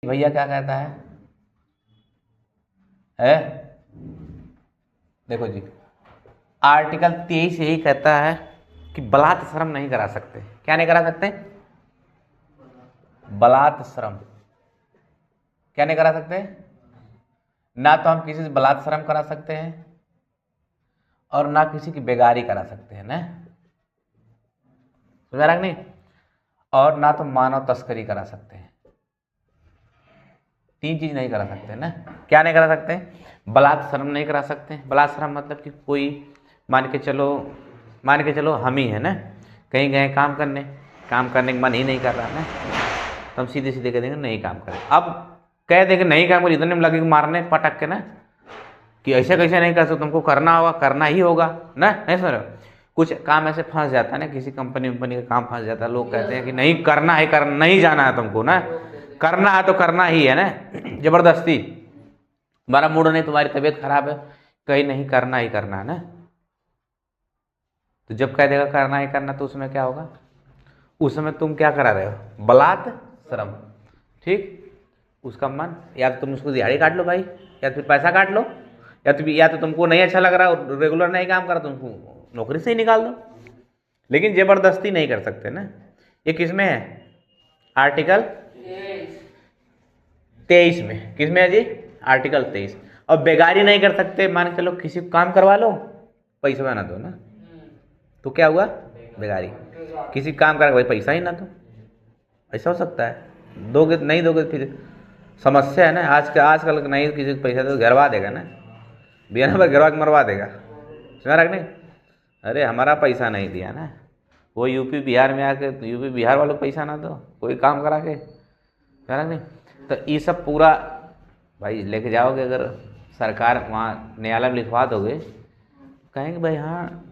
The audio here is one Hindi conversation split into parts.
भैया क्या कहता है? देखो जी, आर्टिकल 23 यही कहता है कि बलात् श्रम नहीं करा सकते। क्या नहीं करा सकते? बलात् श्रम क्या नहीं करा सकते? ना तो हम किसी से बलात् श्रम करा सकते हैं और ना किसी की बेगारी करा सकते हैं ना, समझ रहा कि नहीं? और ना तो मानव तस्करी करा सकते हैं। 3 चीज नहीं करा सकते ना। क्या नहीं करा सकते? बलात् श्रम नहीं करा सकते। बलात् श्रम मतलब कि कोई मान के चलो हम ही है ना, कहीं गए काम करने का मन ही नहीं कर रहा ना, तो हम सीधे सीधे कह देंगे नहीं काम करें। अब कह देंगे नहीं काम करें, इतने में लगेगा मारने पटक के ना कि ऐसे कैसे नहीं कर सकते, तुमको करना होगा, करना ही होगा ना। नहीं समझ रहे? कुछ काम ऐसे फंस जाता है ना, किसी कंपनी का काम फंस जाता है, लोग कहते हैं कि नहीं करना है, नहीं जाना है तुमको ना, करना है तो करना ही है ना, जबरदस्ती। तुम्हारा मूड नहीं, तुम्हारी तबीयत खराब है, कहीं नहीं, करना ही करना है ना। तो जब कह देगा करना ही करना, तो उसमें क्या होगा? उस समय तुम क्या करा रहे हो? बलात् श्रम। ठीक, उसका मन, या तो तुम उसको दिहाड़ी काट लो भाई, या फिर पैसा काट लो, या तो तुमको नहीं अच्छा लग रहा, रेगुलर नहीं काम करा, तुमको नौकरी से ही निकाल दो। लेकिन जबरदस्ती नहीं कर सकते ना। ये किसमें है? आर्टिकल 23 में। किसमें है जी? आर्टिकल 23। और बेगारी नहीं कर सकते, मान के चलो किसी को काम करवा लो, पैसा ना दो ना, तो क्या हुआ? बेगारी। किसी काम करा भाई पैसा ही ना दो, ऐसा हो सकता है? दोगे नहीं दोगे फिर समस्या है ना। आजकल नहीं किसी को पैसा दो, घरवा देगा ना, बिना पर घरवा के मरवा देगा, समझ रहा कि नहीं? अरे हमारा पैसा नहीं दिया ना, वो यूपी बिहार में आके यूपी बिहार वालों को पैसा ना दो, कोई काम करा के, समझ रहा कि नहीं? तो ये सब पूरा भाई लेके जाओगे, अगर सरकार वहाँ न्यायालय में लिखवा दोगे, कहेंगे भाई हाँ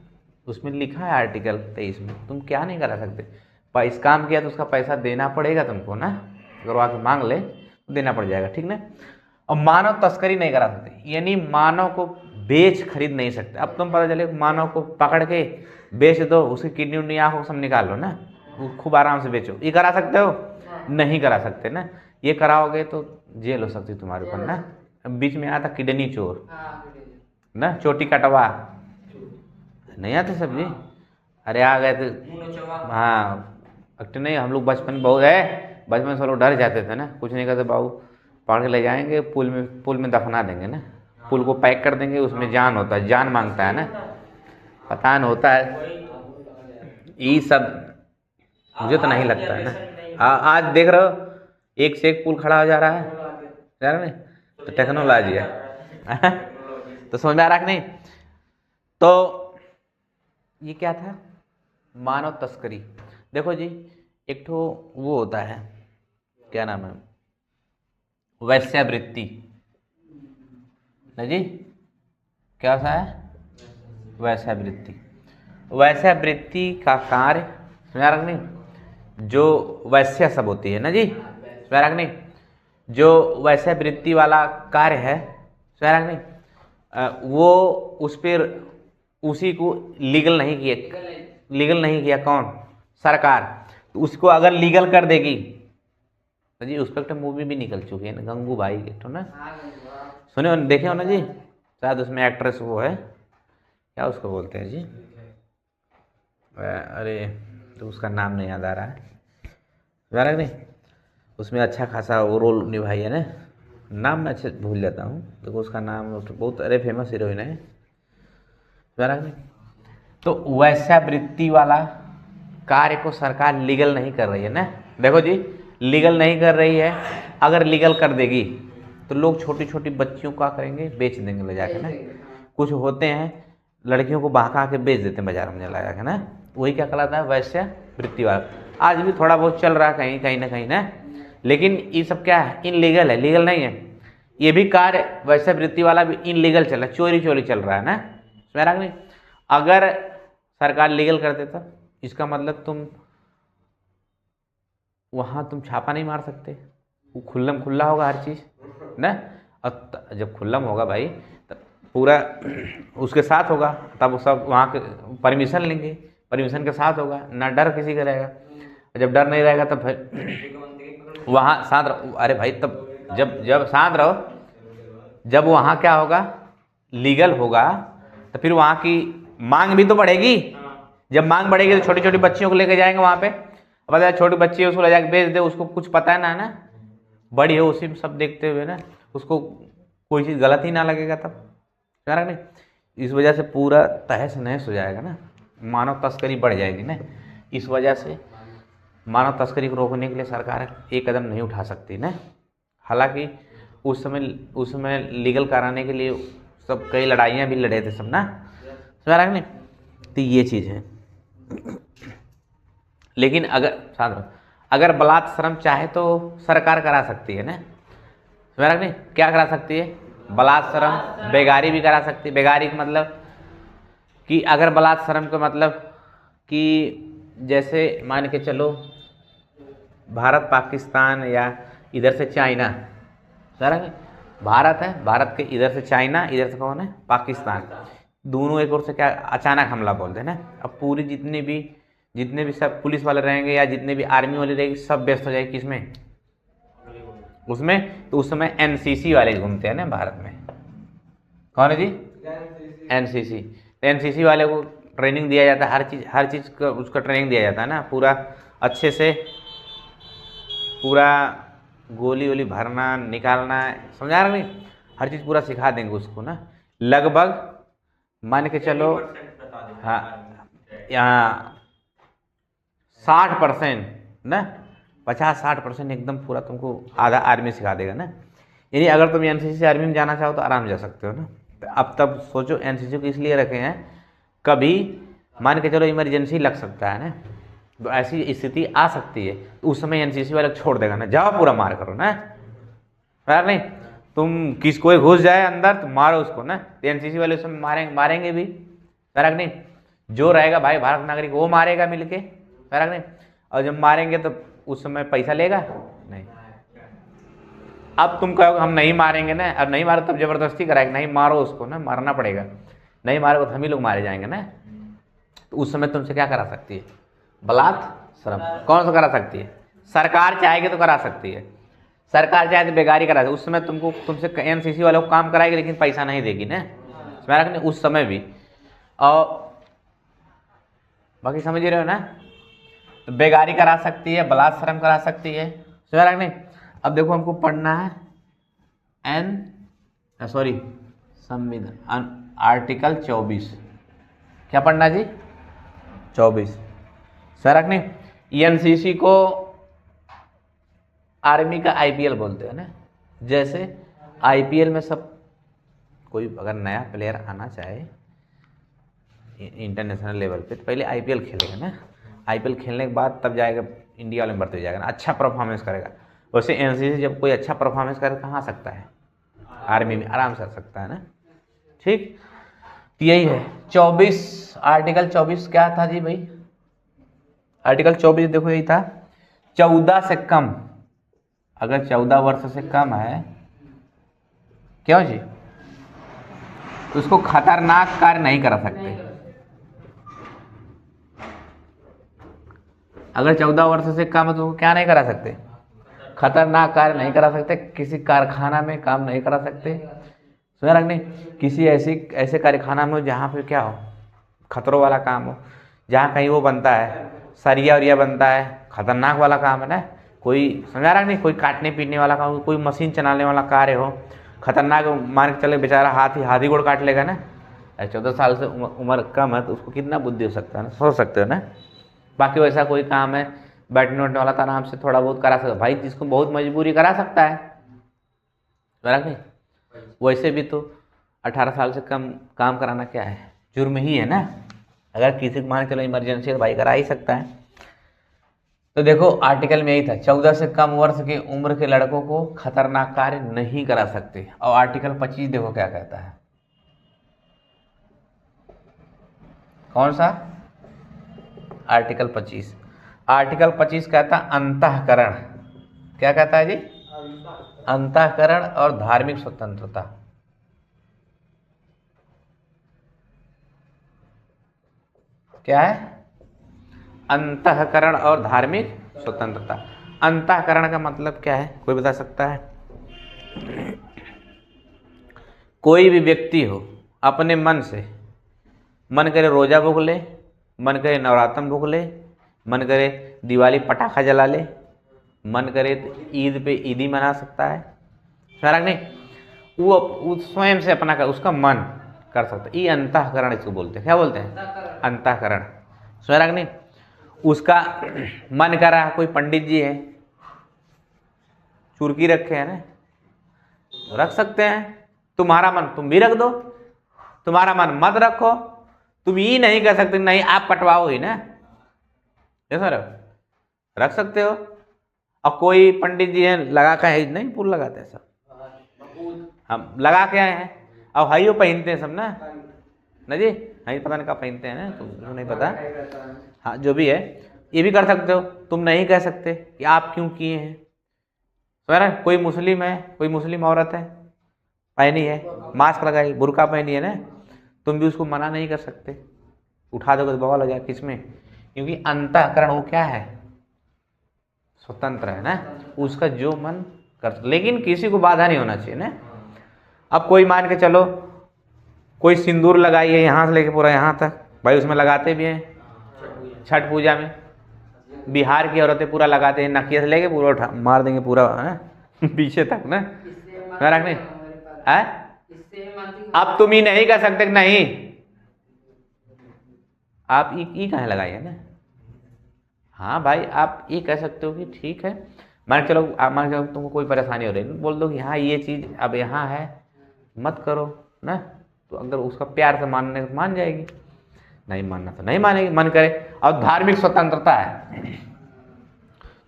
उसमें लिखा है आर्टिकल 23 में, तुम क्या नहीं करा सकते। इस काम किया तो उसका पैसा देना पड़ेगा तुमको ना, अगर वो आके मांग ले तो देना पड़ जाएगा, ठीक ना। और मानव तस्करी नहीं करा सकते, यानी मानव को बेच खरीद नहीं सकते। अब तुम पता चले मानव को पकड़ के बेच दो, उसकी किडनी उडनी आँखों सब निकाल लो ना, वो खूब आराम से बेचो, ये करा सकते हो? नहीं करा सकते ना। ये कराओगे तो जेल हो सकती तुम्हारे ऊपर ना। बीच में आया था किडनी चोर ना, चोटी कटवा, नहीं आते सब्जी, अरे आ गए थे। हाँ अक्ट नहीं, हम लोग बचपन में बहुत है, बचपन से लोग डर जाते थे ना, कुछ नहीं करते, बाबू पकड़ के ले जाएंगे, पुल में दफना देंगे ना, पुल को पैक कर देंगे, उसमें जान होता है, जान मांगता है ना, पता नहीं होता है। ये सब मुझे तो नहीं लगता है ना। आज देख रहे हो एक से एक पुल खड़ा हो जा रहा है, जान नहीं, तो टेक्नोलॉजी है तो समझ में आ रहा कि नहीं? तो ये क्या था? मानव तस्करी। देखो जी, एक ठो वो होता है, क्या नाम है, वैश्यावृत्ति ना जी, क्या होता है? वैश्यावृत्ति। वैश्यावृत्ति का कार्य, समझा रहा कि नहीं? जो वैश्या सब होती है ना जी, समझा रहा कि नहीं? जो वैश्यावृत्ति वाला कार्य है, समझा रहा कि नहीं? वो उस पर उसी को लीगल नहीं किया कौन? सरकार। तो उसको अगर लीगल कर देगी तो जी उस पर मूवी भी निकल चुकी है ना, गंगू भाई के तो ना, सुने हो देखे हो ना जी, शायद उसमें एक्ट्रेस वो है, क्या उसको बोलते हैं जी, अरे तो उसका नाम नहीं याद आ रहा है, याद है नहीं? उसमें अच्छा खासा वो रोल निभाई है ना, नाम मैं अच्छे भूल जाता हूँ, देखो उसका नाम बहुत, अरे फेमस हीरोइन है, याद नहीं? तो वैश्यावृत्ति वाला कार्य को सरकार लीगल नहीं कर रही है ना। देखो जी, लीगल नहीं कर रही है, अगर लीगल कर देगी तो लोग छोटी छोटी बच्चियों का करेंगे, बेच देंगे ले जाके ना। कुछ होते हैं लड़कियों को बहका के बेच देते हैं बाजार में लगा के ना, वही क्या कहलाता है? वैश्यावृत्ति वाला। आज भी थोड़ा बहुत चल रहा है कहीं ना कहीं ना, लेकिन ये सब क्या है? इनलीगल है, लीगल नहीं है। ये भी कार्य वैश्यावृत्ति वाला भी इनलीगल चल रहा है, चोरी चल रहा है ना, समझ नहीं? अगर सरकार लीगल कर देता, इसका मतलब तुम वहाँ तुम छापा नहीं मार सकते, वो खुल्लम खुल्ला होगा हर चीज़ ना। और जब खुल्लम होगा भाई तब पूरा उसके साथ होगा, तब वो सब वहाँ के परमिशन लेंगे, परमिशन के साथ होगा ना, डर किसी का रहेगा। जब डर नहीं रहेगा तब फिर वहाँ शांत रहो, अरे भाई तब जब जब शांत रहो, जब वहाँ क्या होगा, लीगल होगा, तो फिर वहाँ की मांग भी तो बढ़ेगी। जब मांग बढ़ेगी तो छोटी छोटी बच्चियों को लेके जाएंगे वहाँ पे, पता है छोटी बच्ची है उसको ले जाके बेच दे, उसको कुछ पता है ना बड़ी है उसी में सब देखते हुए ना, उसको कोई चीज़ गलत ही ना लगेगा तब, समझ नहीं। इस वजह से पूरा तहस नहस हो जाएगा ना, मानव तस्करी बढ़ जाएगी ना। इस वजह से मानव तस्करी को रोकने के लिए सरकार एक कदम नहीं उठा सकती ना। हालांकि उस समय लीगल कराने के लिए सब कई लड़ाइयाँ भी लड़े थे सब ना, समझ नहीं। तो ये चीज़ है। लेकिन अगर बलात्सरम चाहे तो सरकार करा सकती है ना, समझ नहीं। क्या करा सकती है, बलात्सरम, बेगारी भी करा सकती है। बेगारी का मतलब कि अगर बलात्सरम का मतलब कि जैसे मान के चलो भारत पाकिस्तान या इधर से चाइना, सर भारत है, भारत के इधर से चाइना, इधर से कौन है, पाकिस्तान, दोनों एक और से क्या अचानक हमला बोलते हैं ना। अब पूरी जितने भी सब पुलिस वाले रहेंगे या जितने भी आर्मी वाले रहेंगे सब व्यस्त हो जाएगी किसमें, उसमें। तो उस समय एनसीसी वाले घूमते हैं ना भारत में, कौन है जी, एनसीसी। तो एनसीसी वाले को ट्रेनिंग दिया जाता है, हर चीज़ का उसका ट्रेनिंग दिया जाता है ना, पूरा अच्छे से, पूरा गोली वोली भरना निकालना, समझा रहे नहीं, हर चीज़ पूरा सिखा देंगे उसको ना। लगभग मान के चलो, हाँ यहाँ 60% ना, 50-60% एकदम पूरा तुमको आधा आर्मी सिखा देगा ना। यानी अगर तुम एनसीसी से आर्मी में जाना चाहो तो आराम जा सकते हो ना। तो अब तब सोचो एनसीसी को इसलिए रखे हैं, कभी मान के चलो इमरजेंसी लग सकता है ना, तो ऐसी स्थिति आ सकती है, तो उस समय एनसीसी वाले छोड़ देगा ना, जाओ पूरा मार करो ना, यार नहीं तुम किस कोई घुस जाए अंदर तो मारो उसको ना। तो एनसीसी वाले उस समय मारेंगे भी, फर्क नहीं, जो रहेगा भाई भारत नागरिक वो मारेगा मिलके, फर्क नहीं। और जब मारेंगे तो उस समय पैसा लेगा नहीं। अब तुम कहोगे हम नहीं मारेंगे ना, अब नहीं मारो तब जबरदस्ती कराएगा, नहीं मारो उसको ना, मारना पड़ेगा, नहीं मारोगे तो हम ही लोग मारे जाएंगे ना। तो उस समय तुमसे क्या करा सकती है, बलात्सरम। कौन सा करा सकती है, सरकार चाहेगी तो करा सकती है, सरकार चाहे तो बेगारी करा सकती है। उस समय तुमसे एनसीसी वालों को काम कराएगी लेकिन पैसा नहीं देगी ना, समझ रखने उस समय भी। और बाकी समझ रहे हो ना, तो बेगारी करा सकती है, बलात्सरम करा सकती है, समझ रखने। अब देखो हमको पढ़ना है संविधान आर्टिकल 24, क्या पढ़ना जी, 24, सर रखने। एनसीसी को आर्मी का आईपीएल बोलते हैं ना। जैसे आईपीएल में सब कोई अगर नया प्लेयर आना चाहे इंटरनेशनल लेवल पे तो पहले आईपीएल खेलेगा ना, आईपीएल खेलने के बाद तब जाएगा इंडिया वाले में भर्ती हो जाएगा ना, अच्छा परफॉर्मेंस करेगा। वैसे एनसीसी जब कोई अच्छा परफॉर्मेंस करे कहाँ आ सकता है, आर्मी में आराम से आ सकता है ना, ठीक। तो यही है 24, आर्टिकल 24 क्या था जी भाई, आर्टिकल 24 देखो यही था, 14 से कम, अगर 14 वर्ष से कम है, क्यों जी, तो उसको खतरनाक कार्य नहीं करा सकते। अगर 14 वर्ष से कम है तो क्या नहीं करा सकते, खतरनाक कार्य नहीं करा सकते, किसी कारखाना में काम नहीं करा सकते, सुना रखने, किसी ऐसे कारखाना में जहाँ पे क्या हो, खतरों वाला काम हो, जहाँ कहीं वो बनता है सरिया उरिया बनता है, खतरनाक वाला काम है ना, कोई समझा रहा नहीं, कोई काटने पीटने वाला काम, कोई मशीन चलाने वाला कार्य हो, खतरनाक, मान के चले बेचारा हाथी गोड़ काट लेगा ना। 14 साल से उम्र कम है तो उसको कितना बुद्धि हो सकता है ना, सोच सकते हो ना। बाकी वैसा कोई काम है बैठने उठने वाला तो आराम से थोड़ा बहुत करा सकता भाई, जिसको बहुत मजबूरी करा सकता है, बराबर नहीं। वैसे भी तो 18 साल से कम काम कराना क्या है, जुर्म ही है ना। अगर किसी को मान के चलो इमरजेंसी तो भाई करा ही सकता है। तो देखो आर्टिकल में यही था, 14 से कम वर्ष की उम्र के लड़कों को खतरनाक कार्य नहीं करा सकते। और आर्टिकल 25 देखो क्या कहता है, कौन सा, आर्टिकल 25, आर्टिकल 25 कहता है अंतःकरण, क्या कहता है जी, अंतःकरण और धार्मिक स्वतंत्रता। क्या है, अंतःकरण और धार्मिक स्वतंत्रता। अंतःकरण का मतलब क्या है, कोई बता सकता है? कोई भी व्यक्ति हो अपने मन से, मन करे रोजा भूख ले, मन करे नवरात्रन भूख ले, मन करे दिवाली पटाखा जला ले, मन करे तो ईद पे ईदी मना सकता है, फर्क नहीं, वो स्वयं से अपना कर, उसका मन कर सकता है। ये अंतःकरण इसको बोलते हैं। क्या बोलते हैं? अंतःकरण। फर्क नहीं, उसका मन कर रहा, कोई पंडित जी है चुरकी रखे हैं ना, रख सकते हैं। तुम्हारा मन तुम भी रख दो, तुम्हारा मन मत रखो, तुम ये नहीं कर सकते नहीं आप कटवाओ ही ना, ये सर रख सकते हो। और कोई पंडित जी है लगा के है नहीं, फूल लगाते हैं सब, हम लगा के आए हैं, अब हाई वो पहनते हैं सब ना जी, हाई पता नहीं क्या पहनते हैं ना, तो नहीं पता, हाँ जो भी है ये भी कर सकते हो। तुम नहीं कह सकते कि आप क्यों किए हैं। सर कोई मुस्लिम है, कोई मुस्लिम औरत है पहनी है, मास्क लगाई, बुर्का पहनी है ना, तुम भी उसको मना नहीं कर सकते, उठा दोगे तो बवाल हो जाए। किसमें? क्योंकि अंतःकरण वो क्या है, स्वतंत्र है ना, उसका जो मन कर, लेकिन किसी को बाधा नहीं होना चाहिए ना। अब कोई मान के चलो कोई सिंदूर लगाई है यहाँ से लेके पूरा यहाँ तक, भाई उसमें लगाते भी हैं छठ पूजा में, बिहार की औरतें पूरा लगाते हैं, नकिया से लेके पूरा उठा मार देंगे पूरा है पीछे तक ना, रखने है। अब तुम ही नहीं कर सकते नहीं, आप ई कहाँ लगाई है ना। हाँ भाई आप ये कह सकते हो कि ठीक है, मान के चलो, आप मान के चलो तुमको कोई परेशानी हो रही है, बोल दो कि हाँ ये चीज़ अब यहाँ है मत करो ना, तो अगर उसका प्यार से मानने को मान जाएगी, नहीं मानना तो नहीं मानेगी, मन करे। और धार्मिक स्वतंत्रता है,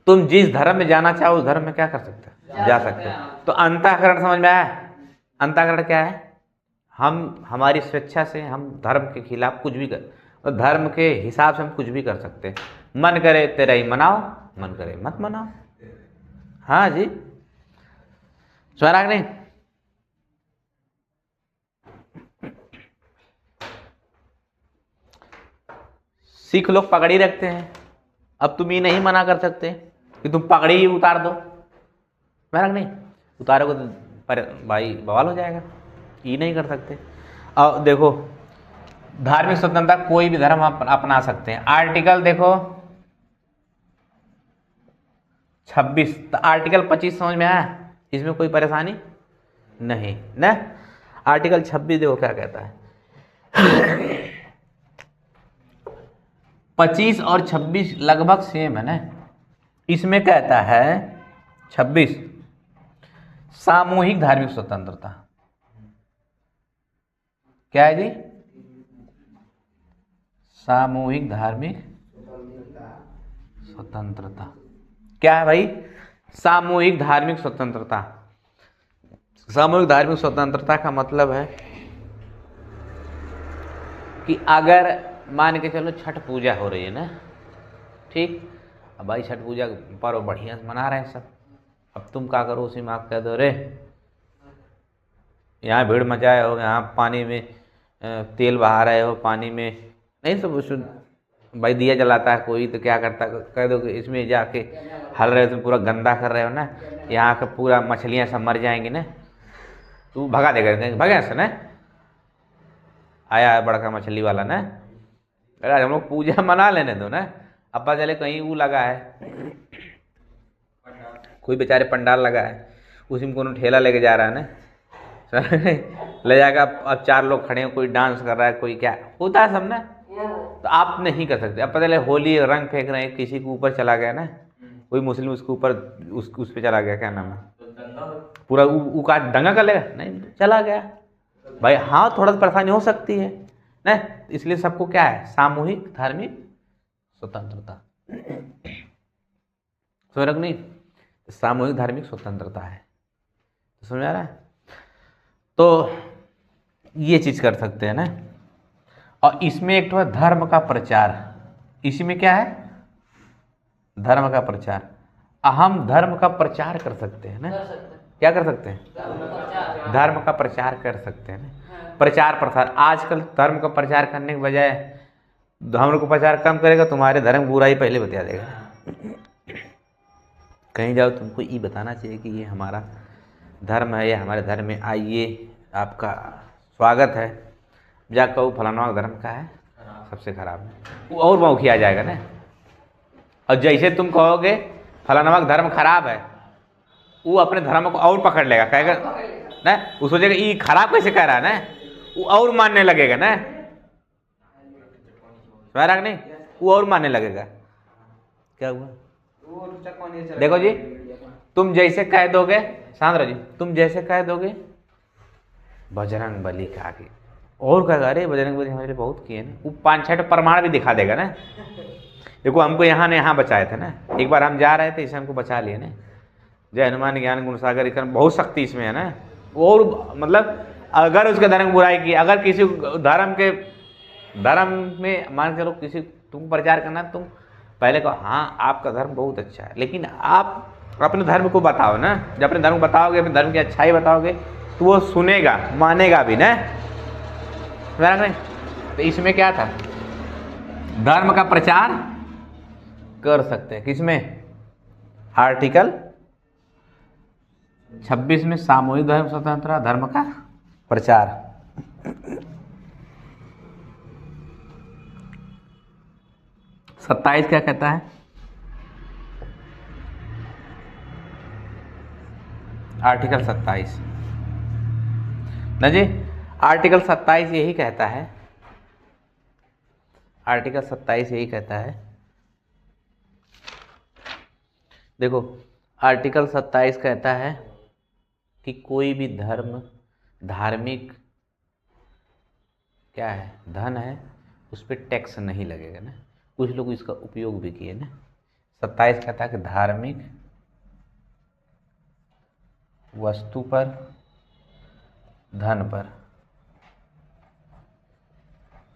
तुम जिस धर्म में जाना चाहो उस धर्म में क्या कर सकते हो, जा सकते हो। तो अंतःकरण समझ में आया? अंतःकरण क्या है? हम हमारी स्वेच्छा से हम धर्म के खिलाफ कुछ भी कर, और धर्म के हिसाब से हम कुछ भी कर सकते हैं। मन करे तेरा ही मनाओ, मन करे मत मनाओ। हाँ जी, स्वराग नहीं। सिख लोग पगड़ी रखते हैं, अब तुम ये नहीं मना कर सकते कि तुम पगड़ी ही उतार दो, स्वराग नहीं, उतारोगे तो पर भाई बवाल हो जाएगा, ये नहीं कर सकते। अब देखो धार्मिक स्वतंत्रता, कोई भी धर्म आप अपना सकते हैं। आर्टिकल देखो 26, तो आर्टिकल 25 समझ में आया? इसमें कोई परेशानी नहीं ना। आर्टिकल 26 देखो क्या कहता है, 25 और 26 लगभग सेम है ना। इसमें कहता है 26 सामूहिक धार्मिक स्वतंत्रता, क्या है जी? सामूहिक धार्मिक स्वतंत्रता क्या है भाई? सामूहिक धार्मिक स्वतंत्रता। सामूहिक धार्मिक स्वतंत्रता का मतलब है कि अगर मान के चलो छठ पूजा हो रही है ना, ठीक, अब भाई छठ पूजा पर्व बढ़िया से मना रहे हैं सब, अब तुम क्या करो उसी में आप कह दो रे यहाँ भीड़ मचाए हो, यहाँ पानी में तेल बहा रहे हो, पानी में नहीं सब भाई दिया जलाता है कोई तो क्या करता है, कह दो कि इसमें जाके हल रहे हो तुम, पूरा गंदा कर रहे हो ना, यहाँ का पूरा मछलियाँ सब मर जाएंगी ना, तू भगा देगा, भगे से ना, आया है बड़का मछली वाला ना, अरे हम लोग पूजा मना लेने दो ना। अब पता चले कहीं वो लगा है, कोई बेचारे पंडाल लगा है, उसी में कोनो ठेला लेके जा रहा है ना ले जाकर अब 4 लोग खड़े हैं, कोई डांस कर रहा है, कोई क्या होता है सब ना, तो आप नहीं कर सकते। अब पता चले होली रंग फेंक रहे हैं, किसी के ऊपर चला गया ना, कोई मुस्लिम उसके ऊपर उस पर चला गया, क्या नाम है, पूरा का दंगा कर लेगा, नहीं चला गया भाई। हाँ थोड़ा सा परेशानी हो सकती है ना, इसलिए सबको क्या है, सामूहिक धार्मिक स्वतंत्रता, समझ नहीं, सामूहिक धार्मिक स्वतंत्रता है, समझ आ रहा है? तो ये चीज कर सकते हैं ना। और इसमें एक तो है धर्म का प्रचार, इसी में क्या है, धर्म का प्रचार, हम धर्म का प्रचार कर सकते हैं ना, क्या कर सकते हैं, धर्म का प्रचार कर सकते हैं ना, प्रचार प्रसार। आजकल धर्म का प्रचार करने के बजाय धर्म को प्रचार कम करेगा, तुम्हारे धर्म बुराई पहले बता देगा, कहीं जाओ तुमको ये बताना चाहिए कि ये हमारा धर्म है, या हमारे धर्म में आइए, आपका स्वागत है। जा कहो फलाना धर्म का है, सबसे खराब है, वो और मौखी आ जाएगा ना। और जैसे तुम कहोगे फलाना धर्म खराब है, वो अपने धर्म को और पकड़ लेगा, कहेगा ना, वो सोचेगा ये खराब कैसे कह रहा है ना, वो और मानने लगेगा ना, नहीं, वो और मानने लगेगा। क्या हुआ? देखो जी, तुम जैसे कह दोगे, शांत जी, तुम जैसे कह दोगे बजरंग बली का आगे, और कहेगा अरे बजरंग बली हमारे बहुत किए ना, वो 5-6 प्रमाण भी दिखा देगा ना। देखो हमको यहाँ ने यहाँ बचाए थे ना, एक बार हम जा रहे थे, इसे हमको बचा लिए ना। जय हनुमान ज्ञान गुण सागर, इसमें बहुत शक्ति इसमें है ना। और मतलब अगर उसके धर्म की बुराई की, अगर किसी धर्म में मान के चलो किसी तुम प्रचार करना, तुम पहले कहो हाँ आपका धर्म बहुत अच्छा है, लेकिन आप अपने धर्म को बताओ ना। जब अपने धर्म को बताओगे, अपने धर्म की अच्छाई बताओगे, तो वो सुनेगा, मानेगा भी ना। तो इसमें क्या था, धर्म का प्रचार कर सकते हैं। किसमें? आर्टिकल 26 में सामूहिक धर्म स्वतंत्रता, धर्म का प्रचार। सत्ताईस क्या कहता है? आर्टिकल 27 ना जी, आर्टिकल 27 यही कहता है, आर्टिकल 27 यही कहता है। देखो आर्टिकल 27 कहता है कि कोई भी धर्म, धार्मिक क्या है, धन है, उस पर टैक्स नहीं लगेगा ना। कुछ लोग इसका उपयोग भी किए ना। 27 कहता है कि धार्मिक वस्तु पर, धन पर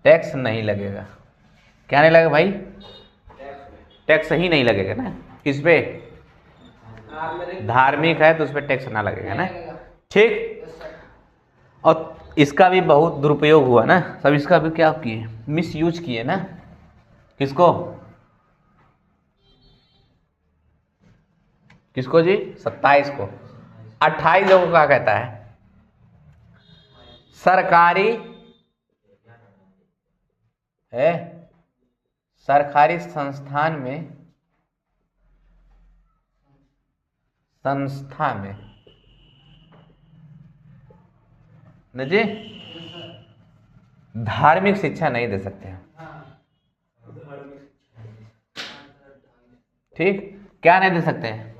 टैक्स नहीं लगेगा। क्या नहीं लगेगा भाई? टैक्स ही नहीं लगेगा ना। किस पे? धार्मिक है तो उस पर टैक्स ना लगेगा ना। ठीक। और इसका भी बहुत दुरुपयोग हुआ ना, सब इसका भी क्या किए, मिस यूज किए ना। किसको? किसको जी? 27 को। 28 लोगों का कहता है सरकारी है, सरकारी संस्थान में, संस्था में न जी धार्मिक शिक्षा नहीं दे सकते हैं। ठीक, क्या नहीं दे सकते हैं?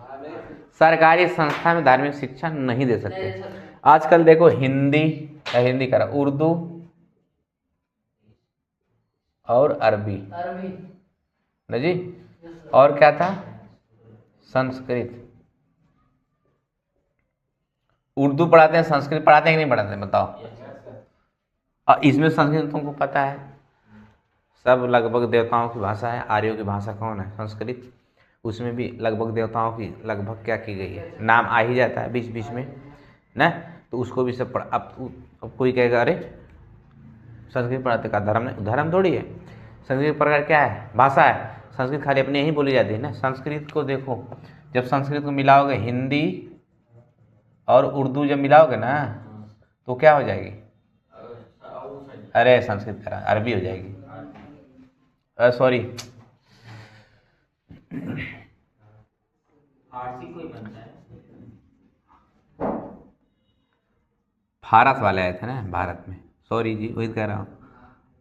सरकारी संस्था में धार्मिक शिक्षा नहीं दे सकते। आजकल देखो हिंदी, हिंदी करा, उर्दू और अरबी न जी, और क्या था? संस्कृत। उर्दू पढ़ाते हैं, संस्कृत पढ़ाते हैं कि नहीं पढ़ाते हैं बताओ? और इसमें संस्कृत तुमको पता है सब लगभग देवताओं की भाषा है। आर्यों की भाषा कौन है? संस्कृत। उसमें भी लगभग देवताओं की लगभग क्या की गई है, नाम आ ही जाता है बीच बीच में ना। तो उसको भी सब पढ़, अब कोई कहेगा अरे संस्कृत पढ़ाते का धर्म नहीं, धर्म थोड़ी है। संस्कृत प्रकार क्या है? भाषा है। संस्कृत खाली अपने ही बोली जाती है ना। संस्कृत को देखो, जब संस्कृत को मिलाओगे हिंदी और उर्दू जब मिलाओगे ना, तो क्या हो जाएगी? अरे संस्कृत करा, अरबी हो जाएगी। सॉरी, फारसी कोई बनता है। फारस वाले आए थे ना भारत में, सॉरी जी वही कह रहा हूँ।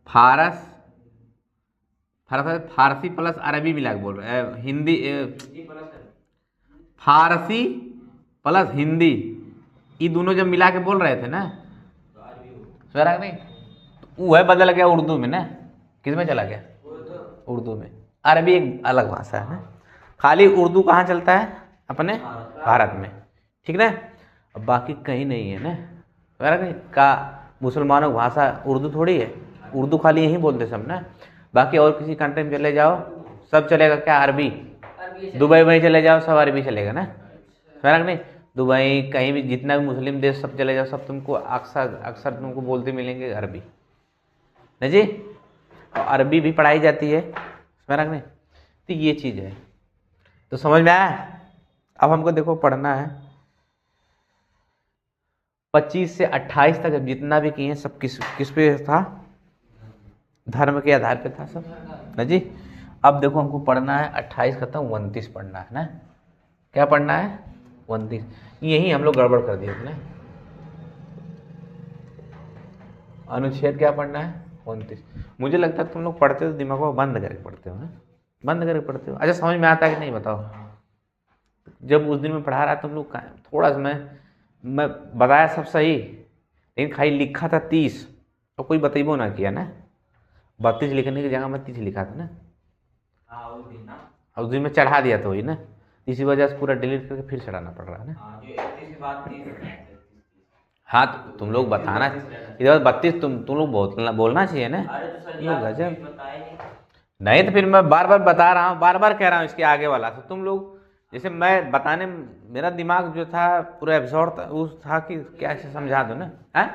फारस, फारसी प्लस अरबी मिला के बोल रहे हैं। हिंदी, फारसी प्लस हिंदी, ये दोनों जब मिला के बोल रहे थे ना, सर नहीं, तो वह बदल गया उर्दू में ना। किस में चला गया? उर्दू में। अरबी एक अलग भाषा है ना। खाली उर्दू कहाँ चलता है? अपने भारत में, ठीक ना। अब बाकी कहीं नहीं है ना। का मुसलमानों की भाषा उर्दू थोड़ी है, उर्दू खाली यहीं बोलते सब ना। बाकी और किसी कंट्री में चले जाओ सब चलेगा क्या? अरबी। दुबई में चले जाओ सब अरबी चलेगा ना। फर्क नहीं, दुबई कहीं भी जितना भी मुस्लिम देश सब चले जाओ, सब तुमको अक्सर तुमको बोलते मिलेंगे अरबी न जी। और अरबी भी पढ़ाई जाती है, फर्क नहीं। तो ये चीज़ है, तो समझ में आया? अब हमको देखो पढ़ना है 25 से 28 तक जितना भी किए सब किस पे था, धर्म के आधार पे था सब ना जी। अब देखो हमको पढ़ना है 28 खत्म 29 पढ़ना है ना। क्या पढ़ना है? 29। यही हम लोग गड़बड़ कर दिए ना। अनुच्छेद क्या पढ़ना है? 29। मुझे लगता है तुम लोग पढ़ते हो दिमाग को बंद करके पढ़ते हो ना, बंद करके पढ़ते हो। अच्छा समझ में आता है कि नहीं बताओ? जब उस दिन में पढ़ा रहा तुम लोग थोड़ा सा मैं बताया सब सही, लेकिन खाली लिखा था 30 तो कोई बतेबो ना किया ना। 32 लिखने की जगह मैं 30 लिखा था ना। उस दिन में चढ़ा दिया तो वही ना, इसी वजह से पूरा डिलीट करके फिर चढ़ाना पड़ रहा है ना। हाँ तो तुम लोग बताना, इधर 32 तुम लोग बोलना चाहिए ना। ये गजब। नहीं तो फिर मैं बार बार बता रहा हूँ, बार बार कह रहा हूँ इसके आगे वाला। तो तुम लोग जैसे मैं बताने, मेरा दिमाग जो था पूरा एब्जॉर्ब था, उस था कि क्या से समझा दो ना। है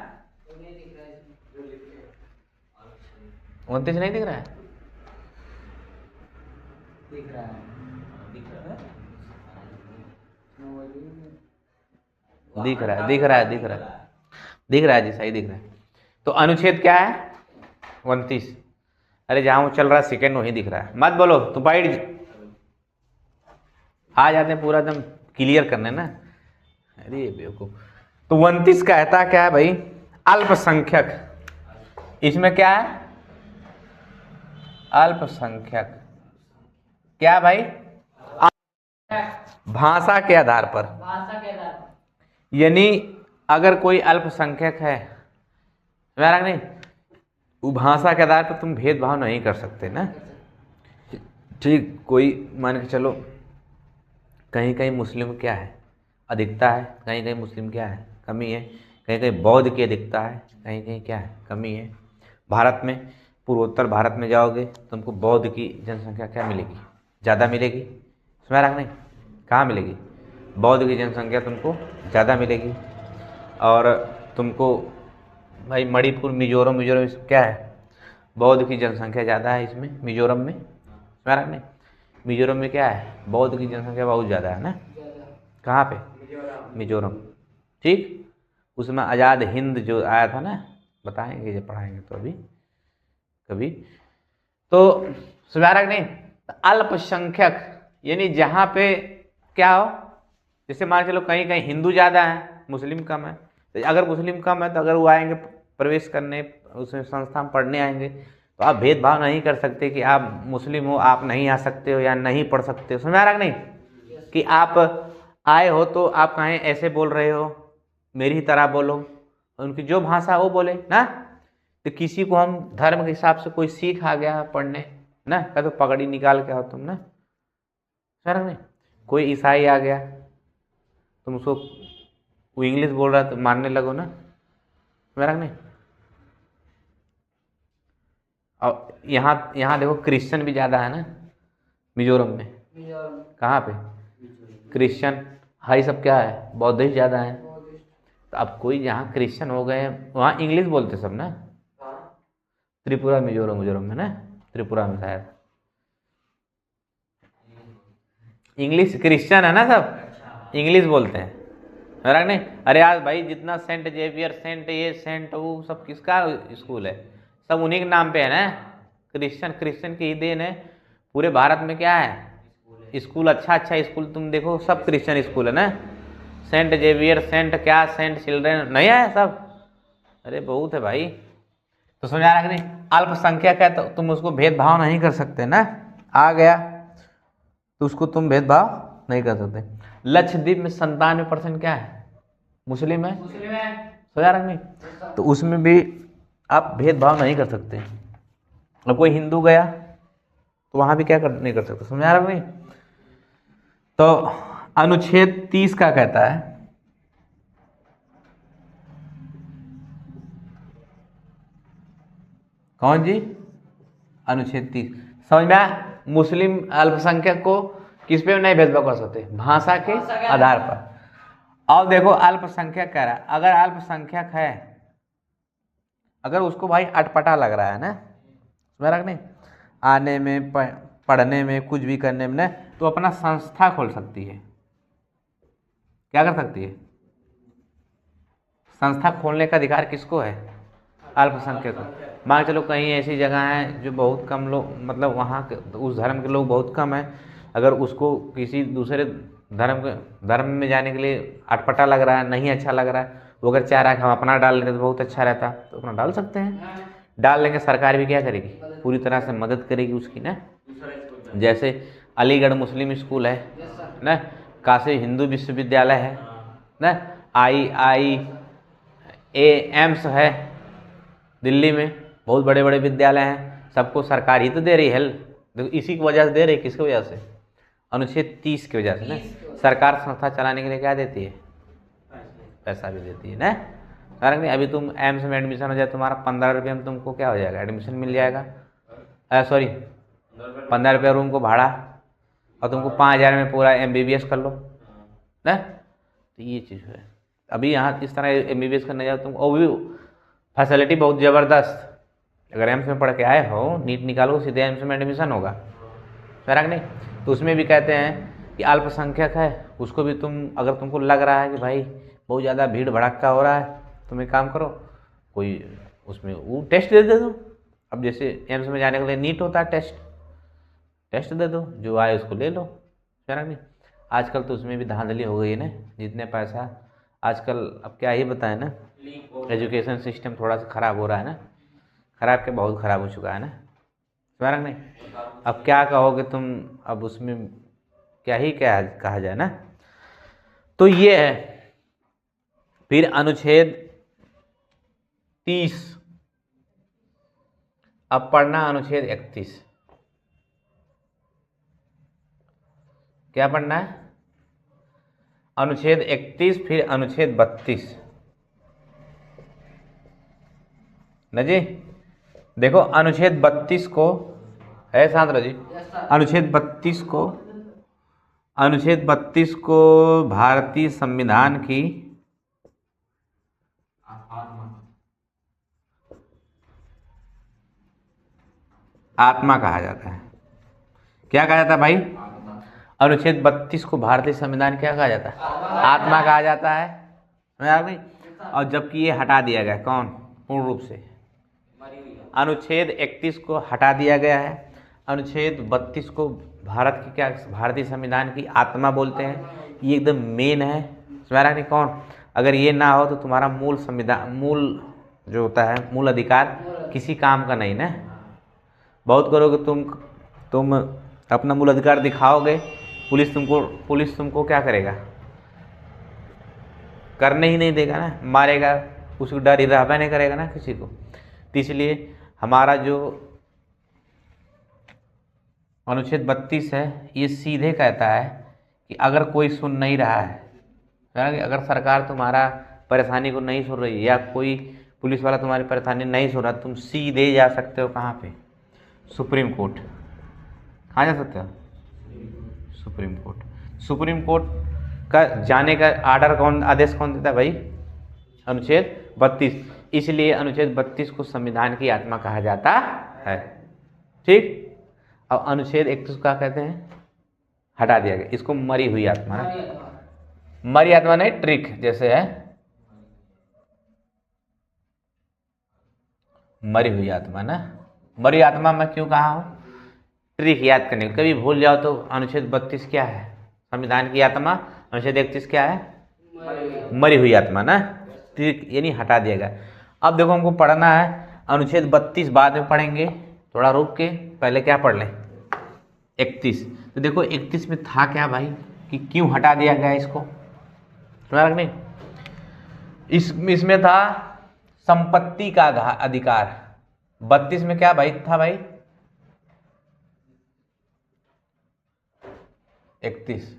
29 नहीं दिख रहा है? दिख रहा है, दिख रहा है, दिख रहा है, दिख रहा है, दिख रहा है, दिख रहा है जी, सही दिख रहा है। तो अनुच्छेद क्या है? 29। अरे जहाँ वो चल रहा है सेकेंड वहीं दिख रहा है, मत बोलो तुम बाइट आ जाते हैं पूरा एकदम क्लियर करने ना। अरे बेवकूफ। तो 29 कहता क्या है भाई? अल्पसंख्यक। इसमें क्या है? अल्पसंख्यक। क्या भाई? भाषा के आधार पर। यानी अगर कोई अल्पसंख्यक है, मेरा नहीं, वो भाषा के आधार पर तुम भेदभाव नहीं कर सकते ना। ठीक, कोई मान के चलो कहीं कहीं मुस्लिम क्या है, अधिकता है, कहीं कहीं मुस्लिम क्या है, कमी है, कहीं कहीं बौद्ध की अधिकता है, कहीं कहीं क्या है, कमी है। भारत में, पूर्वोत्तर भारत में जाओगे तुमको बौद्ध की जनसंख्या क्या मिलेगी? ज़्यादा मिलेगी। समझ रहा नहीं? कहाँ मिलेगी? बौद्ध की जनसंख्या तुमको ज़्यादा मिलेगी। और तुमको भाई मणिपुर, मिजोरम क्या है, बौद्ध की जनसंख्या ज़्यादा है इसमें, मिजोरम में। समझ रहा नहीं? मिजोरम में क्या है, बौद्ध की जनसंख्या बहुत ज़्यादा है ना। कहाँ पे? मिजोरम। ठीक, उसमें आज़ाद हिंद जो आया था ना, बताएंगे जब पढ़ाएंगे तो अभी कभी। तो सुधारक नहीं, अल्पसंख्यक यानी जहाँ पे क्या हो, जैसे मान के चलो कहीं कहीं हिंदू ज़्यादा है, मुस्लिम कम है। तो अगर मुस्लिम कम है तो अगर वो आएंगे प्रवेश करने, उसमें संस्था में पढ़ने आएंगे, तो आप भेदभाव नहीं कर सकते कि आप मुस्लिम हो आप नहीं आ सकते हो या नहीं पढ़ सकते हो। समझ आ रहा नहीं? कि आप आए हो तो आप कहें ऐसे बोल रहे हो, मेरी ही तरह बोलो, उनकी जो भाषा वो बोले ना। तो किसी को हम धर्म के हिसाब से कोई सीख आ गया पढ़ने ना, क्या तो पगड़ी निकाल के आओ तुम ना। सर नहीं, कोई ईसाई आ गया, तुम उसको, वो इंग्लिश बोल रहा है तो मानने लगो ना। मेरा नहीं। और यहाँ देखो क्रिश्चियन भी ज़्यादा है ना मिजोरम में। कहाँ पे क्रिश्चियन? हाई सब क्या है, बौद्धिस्ट ज़्यादा है। तो अब कोई जहाँ क्रिश्चियन हो गए वहाँ इंग्लिश बोलते सब ना। त्रिपुरा मिजोरम में ना, त्रिपुरा में शायद इंग्लिश, क्रिश्चियन है ना सब, इंग्लिश बोलते हैं। मेरा नहीं, अरे यार भाई जितना सेंट जेवियर, सेंट ये सेंट वो सब किसका स्कूल है, सब उन्हीं के नाम पे है ना। क्रिश्चियन की ही देन है। पूरे भारत में क्या है स्कूल, अच्छा स्कूल तुम देखो सब क्रिश्चियन स्कूल है ना। सेंट जेवियर, सेंट क्या, सेंट चिल्ड्रन नहीं है सब। अरे बहुत है भाई। तो समझ आ रहा है कि नहीं? अल्पसंख्यक है तो तुम उसको भेदभाव नहीं कर सकते ना। आ गया तो उसको तुम भेदभाव नहीं कर सकते। लक्षद्वीप में 97% क्या है, मुस्लिम है। समझ आ रहा है नहीं? तो उसमें भी आप भेदभाव नहीं कर सकते। और कोई हिंदू गया तो वहां भी क्या नहीं कर सकते। समझ आ रहा है नहीं? तो अनुच्छेद 30 का कहता है, कौन जी? अनुच्छेद 30 समझ में? मुस्लिम अल्पसंख्यक को किस पे नहीं भेदभाव कर सकते, भाषा के आधार पर। और देखो अल्पसंख्यक कह रहा है, अगर अल्पसंख्यक है, अगर उसको भाई अटपटा लग रहा है ना, मेरा नहीं, आने में पढ़ने में कुछ भी करने में ना, तो अपना संस्था खोल सकती है। क्या कर सकती है? संस्था खोलने का अधिकार किसको है? अल्पसंख्यक को। मान के चलो कहीं ऐसी जगह है जो बहुत कम लोग, मतलब वहाँ के उस धर्म के लोग बहुत कम हैं, अगर उसको किसी दूसरे धर्म में जाने के लिए अटपटा लग रहा है, नहीं अच्छा लग रहा है, वो अगर चाह रहा है कि हम अपना डाल लेते तो बहुत अच्छा रहता, तो अपना डाल सकते हैं। डाल लेंगे, सरकार भी क्या करेगी? पूरी तरह से मदद करेगी उसकी ना। जैसे अलीगढ़ मुस्लिम स्कूल है ना, काशी हिंदू विश्वविद्यालय है ना, IIAMS है दिल्ली में, बहुत बड़े बड़े विद्यालय हैं, सबको सरकार ही तो दे रही है। देखो इसी की वजह से दे रही है, किसकी वजह से? अनुच्छेद 30 की वजह से ना। सरकार संस्था चलाने के लिए क्या देती है? पैसा भी देती है ना। कारण नहीं, अभी तुम एम्स में एडमिशन हो जाए, तुम्हारा 15 रुपये में तुमको क्या हो जाएगा? एडमिशन मिल जाएगा। सॉरी 15 रुपये रूम को भाड़ा, और तुमको 5,000 में पूरा MBBS कर लो ना। तो ये चीज़ है। अभी यहाँ इस तरह MBBS करने जाओ तुम, और भी फैसिलिटी बहुत ज़बरदस्त। अगर एम्स में पढ़ के आए हो, नीट निकालो, सीधे एम्स में एडमिशन होगा, फर्क नहीं। तो उसमें भी कहते हैं कि अल्पसंख्यक है, उसको भी तुम, अगर तुमको लग रहा है कि भाई बहुत ज़्यादा भीड़ भड़क्का हो रहा है, तुम एक काम करो, कोई उसमें वो टेस्ट दे दो। अब जैसे एम्स में जाने के लिए नीट होता है, टेस्ट दे दो, जो आए उसको ले लो, फर्क नहीं। आजकल तो उसमें भी धांधली हो गई है ना, जितने पैसा आजकल, अब क्या ही बताएं ना, एजुकेशन सिस्टम थोड़ा सा ख़राब हो रहा है ना, ख़राब के बहुत ख़राब हो चुका है ना, फर्क नहीं। अब क्या कहोगे तुम, अब उसमें क्या ही क्या कहा जाए ना। तो ये है। फिर अनुच्छेद 30, अब पढ़ना अनुच्छेद 31। क्या पढ़ना है? अनुच्छेद 31, फिर अनुच्छेद 32 न जी। देखो अनुच्छेद 32 को है सांद्र जी, अनुच्छेद 32 को भारतीय संविधान की आत्मा कहा जाता है। क्या कहा जाता है भाई? अनुच्छेद 32 को भारतीय संविधान क्या कहा जाता है? आत्मा कहा जाता है, समझ आ गई। और जबकि ये हटा दिया गया, कौन? पूर्ण रूप से अनुच्छेद 31 को हटा दिया गया है। अनुच्छेद 32 को भारत की क्या, भारतीय संविधान की आत्मा बोलते हैं। ये एकदम मेन है, समझ नहीं कौन? अगर ये ना हो तो तुम्हारा मूल संविधान, मूल जो होता है, मूल अधिकार किसी काम का नहीं ना। बहुत करोगे तुम अपना मूल अधिकार दिखाओगे, पुलिस तुमको क्या करेगा? करने ही नहीं देगा ना, मारेगा, उसको डर ही रहबा नहीं करेगा ना किसी को। तो इसलिए हमारा जो अनुच्छेद 32 है, ये सीधे कहता है कि अगर कोई सुन नहीं रहा है, अगर सरकार तुम्हारा परेशानी को नहीं सुन रही है, या कोई पुलिस वाला तुम्हारी परेशानी नहीं सुन रहा, तुम सीधे जा सकते हो कहाँ पे? Supreme court. कहाँ जा सकते हो? Supreme court. सुप्रीम कोर्ट का जाने का आदेश कौन देता है भाई? अनुच्छेद 32। इसलिए अनुच्छेद 32 को संविधान की आत्मा कहा जाता है, ठीक। अब अनुच्छेद 31 क्या कहते हैं? हटा दिया गया, इसको मरी हुई आत्मा ना। मरी आत्मा नहीं, ट्रिक जैसे है, मरी हुई आत्मा ना। मरी आत्मा मैं क्यों कहा हूं? ट्रिक याद करने, कभी भूल जाओ तो अनुच्छेद 32 क्या है? संविधान की आत्मा। अनुच्छेद 31 क्या है? मरी हुई आत्मा ना, ट्रिक यानी हटा दिया गया। अब देखो हमको पढ़ना है अनुच्छेद 32, बाद में पढ़ेंगे, थोड़ा रुक के, पहले क्या पढ़ लें? 31। तो देखो 31 में था क्या भाई, कि क्यों हटा दिया गया इसको, समझ नहीं? इसमें था संपत्ति का अधिकार। 32 में क्या भाई था भाई? 31।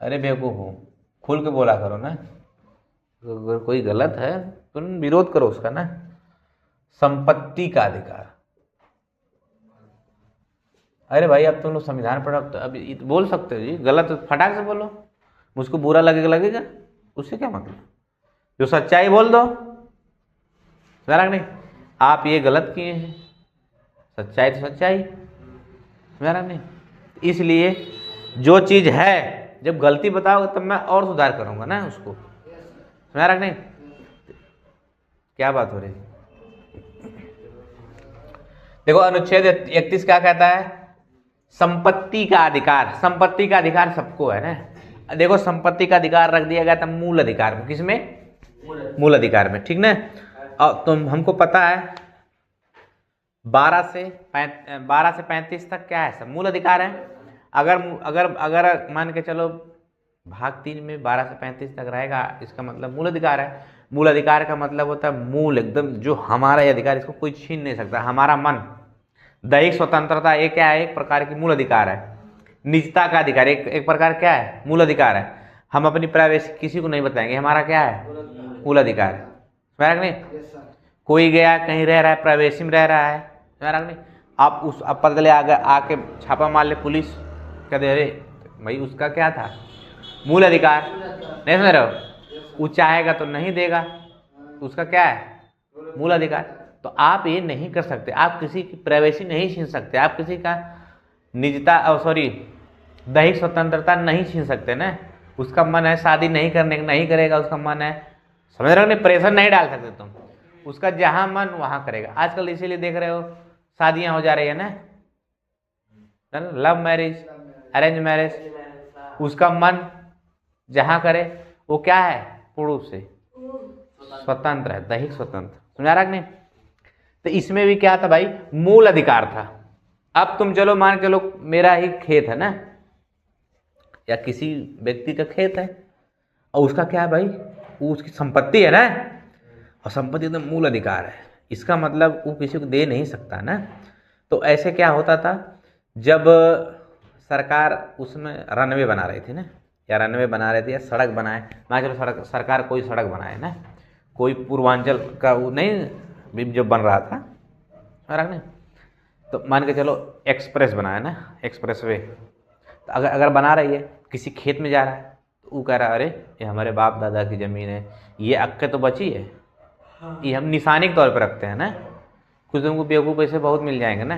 अरे बेवकूफ हो, खुल के बोला करो ना, अगर कोई गलत है तुम विरोध करो उसका ना। संपत्ति का अधिकार। अरे भाई अब तुम लोग संविधान पढ़ो, तो अभी बोल सकते हो जी, गलत फटाक से बोलो, मुझको बुरा लगेगा, उससे क्या मतलब? जो सच्चाई बोल दो, समझ नहीं? आप ये गलत किए हैं, सच्चाई तो सच्चाई, समझ नहीं? इसलिए जो चीज़ है जब गलती बताओगे तब मैं और सुधार करूंगा ना उसको, समझ रहा नहीं? क्या बात हो रही है? देखो अनुच्छेद 31 क्या कहता है? संपत्ति का अधिकार। संपत्ति का अधिकार सबको है ना। देखो संपत्ति का अधिकार रख दिया गया था मूल अधिकार में। किसमें? मूल अधिकार में, ठीक ना। और तुम हमको पता है 12 से 35 तक क्या है? सब मूल अधिकार है। अगर मान के चलो भाग 3 में 12 से 35 तक रहेगा, इसका मतलब मूल अधिकार है। मूल अधिकार का मतलब होता है मूल, एकदम जो हमारा अधिकार, इसको कोई छीन नहीं सकता। हमारा मन, दैहिक स्वतंत्रता, एक क्या है? एक प्रकार की मूल अधिकार है। निजता का अधिकार एक प्रकार क्या है? मूल अधिकार है। हम अपनी प्राइवेसी किसी को नहीं बताएंगे, हमारा क्या है? मूल अधिकार है। समझ नहीं? कोई गया कहीं रह रहा है, प्राइवेसी में रह रहा है, समझ नहीं? आप उस अब पता चले आके छापा मार ले पुलिस, क्या दे रहे भाई, उसका क्या था? मूल अधिकार। नहीं समझ रहे हो? वो चाहेगा तो नहीं देगा, उसका क्या है? मूल अधिकार। तो आप ये नहीं कर सकते, आप किसी की प्राइवेसी नहीं छीन सकते, आप किसी का निजता दैहिक स्वतंत्रता नहीं छीन सकते ना। उसका मन है शादी नहीं करने का, नहीं करेगा, उसका मन है, समझ रहे हो? प्रेशर नहीं डाल सकते तुम, उसका जहां मन वहां करेगा। आजकल इसीलिए देख रहे हो शादियां हो जा रही है ना, लव मैरिज, अरेंज मैरिज। उसका मन जहां करे वो क्या है? पूर्ण से स्वतंत्र है, दैहिक स्वतंत्र। समझा रहा कि नहीं? तो इसमें भी क्या था भाई? मूल अधिकार था। अब तुम चलो मान के चलो मेरा ही खेत है ना, या किसी व्यक्ति का खेत है, और उसका क्या है भाई? वो उसकी संपत्ति है ना, और संपत्ति तो मूल अधिकार है। इसका मतलब वो किसी को दे नहीं सकता ना। तो ऐसे क्या होता था, जब सरकार उसमें रनवे बना रही थी ना, या रनवे बना रही थी या सड़क बनाए, मान चलो सरकार कोई सड़क बनाए ना, कोई पूर्वांचल का वो नहीं जो बन रहा था, नहीं, तो मान के चलो एक्सप्रेस बनाया ना, एक्सप्रेस वे। तो अगर बना रही है, किसी खेत में जा रहा है, तो वो कह रहा है अरे ये हमारे बाप दादा की ज़मीन है, ये अक्के तो बची है, ये हम निशानी के तौर पर रखते हैं ना। कुछ तुमको बेवकूफ़ पैसे बहुत मिल जाएंगे ना,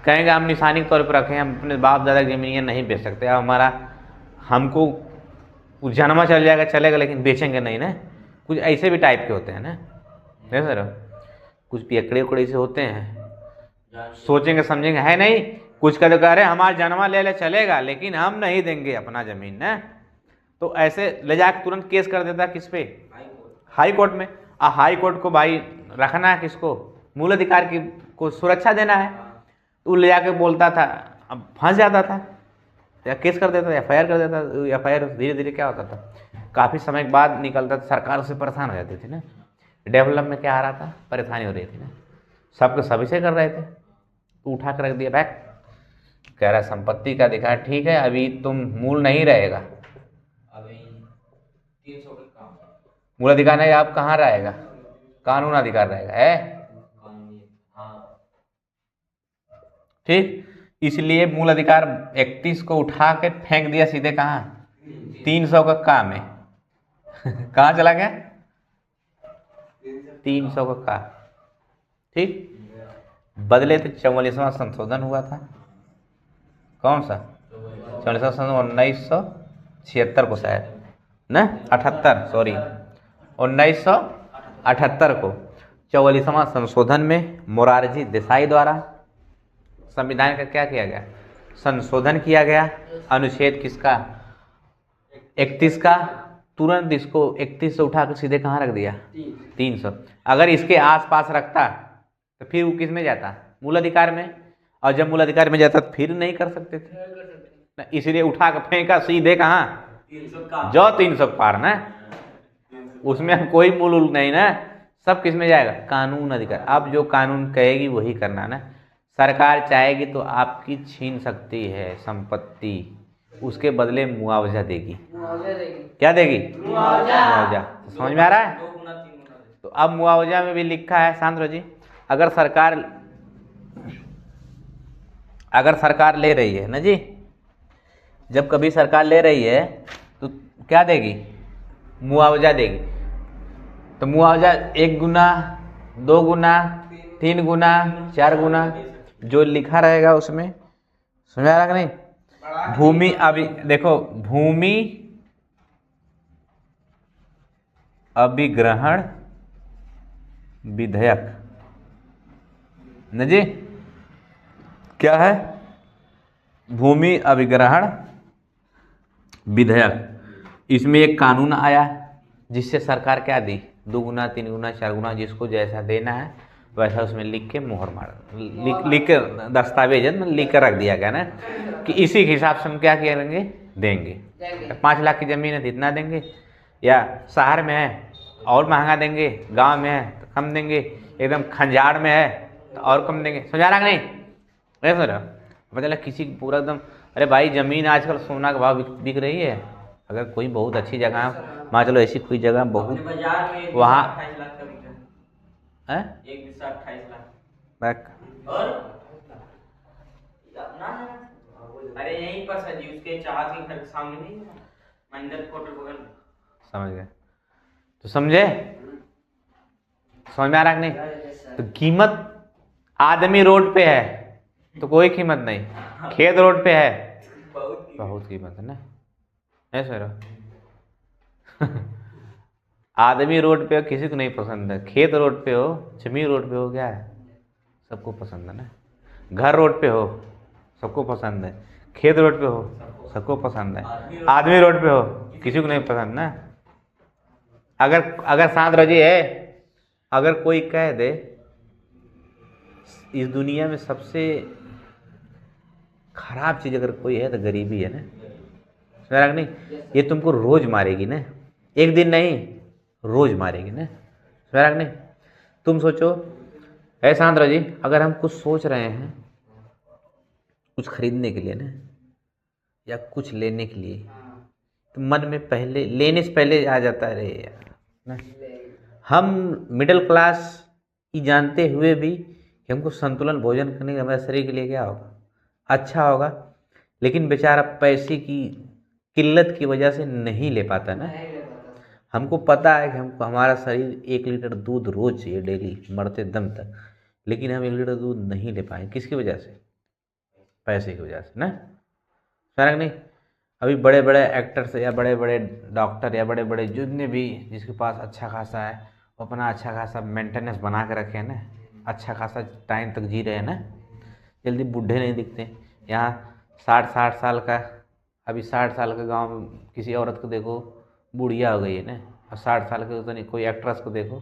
कहेंगे हम निशानी के तौर पर रखें, हम अपने बाप दादा की ज़मीन ये नहीं बेच सकते, अब हमारा हमको कुछ जन्मा चल जाएगा चलेगा, लेकिन बेचेंगे नहीं ना। कुछ ऐसे भी टाइप के होते हैं ना, नहीं सर? कुछ पियकड़े उकड़े से होते हैं, सोचेंगे समझेंगे है नहीं, कुछ का तो कह रहे हमारा जन्मा ले ले चलेगा, लेकिन हम नहीं देंगे अपना ज़मीन ना। तो ऐसे ले जाकर तुरंत केस कर देता किस पे? हाई कोर्ट में। हाई कोर्ट को भाई रखना है किसको? मूल अधिकार की को सुरक्षा देना है। तो ले जाके बोलता था, अब फंस जाता था, या केस कर देता था, FIR कर देता था। FIR धीरे धीरे क्या होता था, काफ़ी समय के बाद निकलता था, सरकार उससे परेशान हो जाती थी ना। डेवलप में क्या आ रहा था, परेशानी हो रही थी ना, सबके सभी से कर रहे थे। तो उठा कर रख दिया बैक, कह रहा संपत्ति का अधिकार ठीक है, अभी तुम मूल नहीं रहेगा, अभी 300 मूल अधिकार नहीं, आप कहाँ रहेगा? कानून अधिकार रहेगा, है ठीक। इसलिए मूल अधिकार 31 को उठा के फेंक दिया सीधे कहाँ? 300 का काम है। कहाँ चला गया? 300 का का, ठीक। बदले तो 44वां संशोधन हुआ था। कौन सा 44वां संशोधन? 1976 को शायद ना, 78, सॉरी 1978 को 44वां संशोधन में मोरारजी देसाई द्वारा संविधान का क्या किया गया? संशोधन किया गया। अनुच्छेद किसका? 31 का। तुरंत इसको 31 से उठा कर सीधे कहाँ रख दिया? 300। अगर इसके आसपास रखता तो फिर वो किस में जाता? मूल अधिकार में। और जब मूल अधिकार में जाता तो फिर नहीं कर सकते थे, इसलिए उठा कर फेंका सीधे कहाँ? 300 पार ना, उसमें कोई मूल नहीं ना, सब किस में जाएगा? कानून अधिकार। अब जो कानून कहेगी वही करना ना। सरकार चाहेगी तो आपकी छीन सकती है संपत्ति, उसके बदले मुआवजा देगी। क्या देगी? मुआवजा। तो समझ में आ रहा है? तो अब मुआवजा में भी लिखा है शांत जी, अगर सरकार ले रही है ना जी, जब कभी सरकार ले रही है तो क्या देगी? मुआवजा देगी। तो मुआवजा 1 गुना, 2 गुना, 3 गुना, 4 गुना, जो लिखा रहेगा उसमें, समझ आ रहा कि नहीं? भूमि अभी देखो, भूमि अभिग्रहण विधेयक न जी, क्या है? भूमि अभिग्रहण विधेयक। इसमें एक कानून आया जिससे सरकार क्या दी, 2 गुना 3 गुना 4 गुना जिसको जैसा देना है वैसा उसमें लिख के मोहर मार लिख के दस्तावेज लिख कर रख दिया गया ना कि इसी के हिसाब से हम क्या करेंगे, देंगे। 5 लाख की ज़मीन है तो इतना देंगे, या शहर में है और महंगा देंगे, गांव में है तो कम देंगे, एकदम खंजाड़ में है तो और कम देंगे। समझा रहा नहीं? नहीं समझ रहा? मतलब किसी पूरा एकदम, अरे भाई ज़मीन आजकल सोना का भाव बिक रही है। अगर कोई बहुत अच्छी जगह, मान चलो ऐसी कोई जगह बहुत वहाँ है 1,28 लाख बैक, और अरे यहीं पर सर जी उसके चाहत के घर के सामने नहीं है मंदिर होटल बगल में। समझ गए? तो समझे, समझ में आ रहा कि नहीं? तो कीमत, आदमी रोड पे है तो कोई कीमत नहीं, खेत रोड पे है बहुत कीमत है ना, ऐसा रहो। आदमी रोड पे हो किसी को नहीं पसंद है, खेत रोड पे हो, जमीन रोड पे हो, क्या है सबको पसंद है ना। घर रोड पे हो सबको पसंद है, खेत रोड पे हो सबको पसंद है, आदमी रोड पे हो किसी को नहीं पसंद ना। अगर सांत रजी है, अगर कोई कह दे इस दुनिया में सबसे खराब चीज़ अगर कोई है तो गरीबी है ना, समझा नहीं? ये तुमको रोज मारेगी ना, एक दिन नहीं रोज मारेगी ना, समझा नहीं? तुम सोचो ऐसा आंध्र जी, अगर हम कुछ सोच रहे हैं कुछ खरीदने के लिए ना या कुछ लेने के लिए, तो मन में पहले लेने से पहले आ जाता है अरे यार ना। हम मिडिल क्लास ही जानते हुए भी कि हमको संतुलन भोजन करने का हमारे शरीर के लिए क्या होगा, अच्छा होगा, लेकिन बेचारा पैसे की किल्लत की वजह से नहीं ले पाता ना। हमको पता है कि हमको हमारा शरीर 1 लीटर दूध रोज चाहिए डेली मरते दम तक, लेकिन हम 1 लीटर दूध नहीं ले पाए, किसकी वजह से? पैसे की वजह से ना, फर्क नहीं? अभी बड़े बड़े एक्टर्स या बड़े बड़े डॉक्टर या बड़े बड़े जितने भी जिसके पास अच्छा खासा है, वो अपना अच्छा खासा मेंटेनेंस बना के रखे हैं ना, अच्छा खासा टाइम तक जी रहे हैं ना, जल्दी बूढ़े नहीं दिखते। यहाँ 60 साल का, अभी 60 साल का गांव में किसी औरत को देखो बुढ़िया हो गई है ना, और 60 साल के तो नहीं, कोई एक्ट्रेस को देखो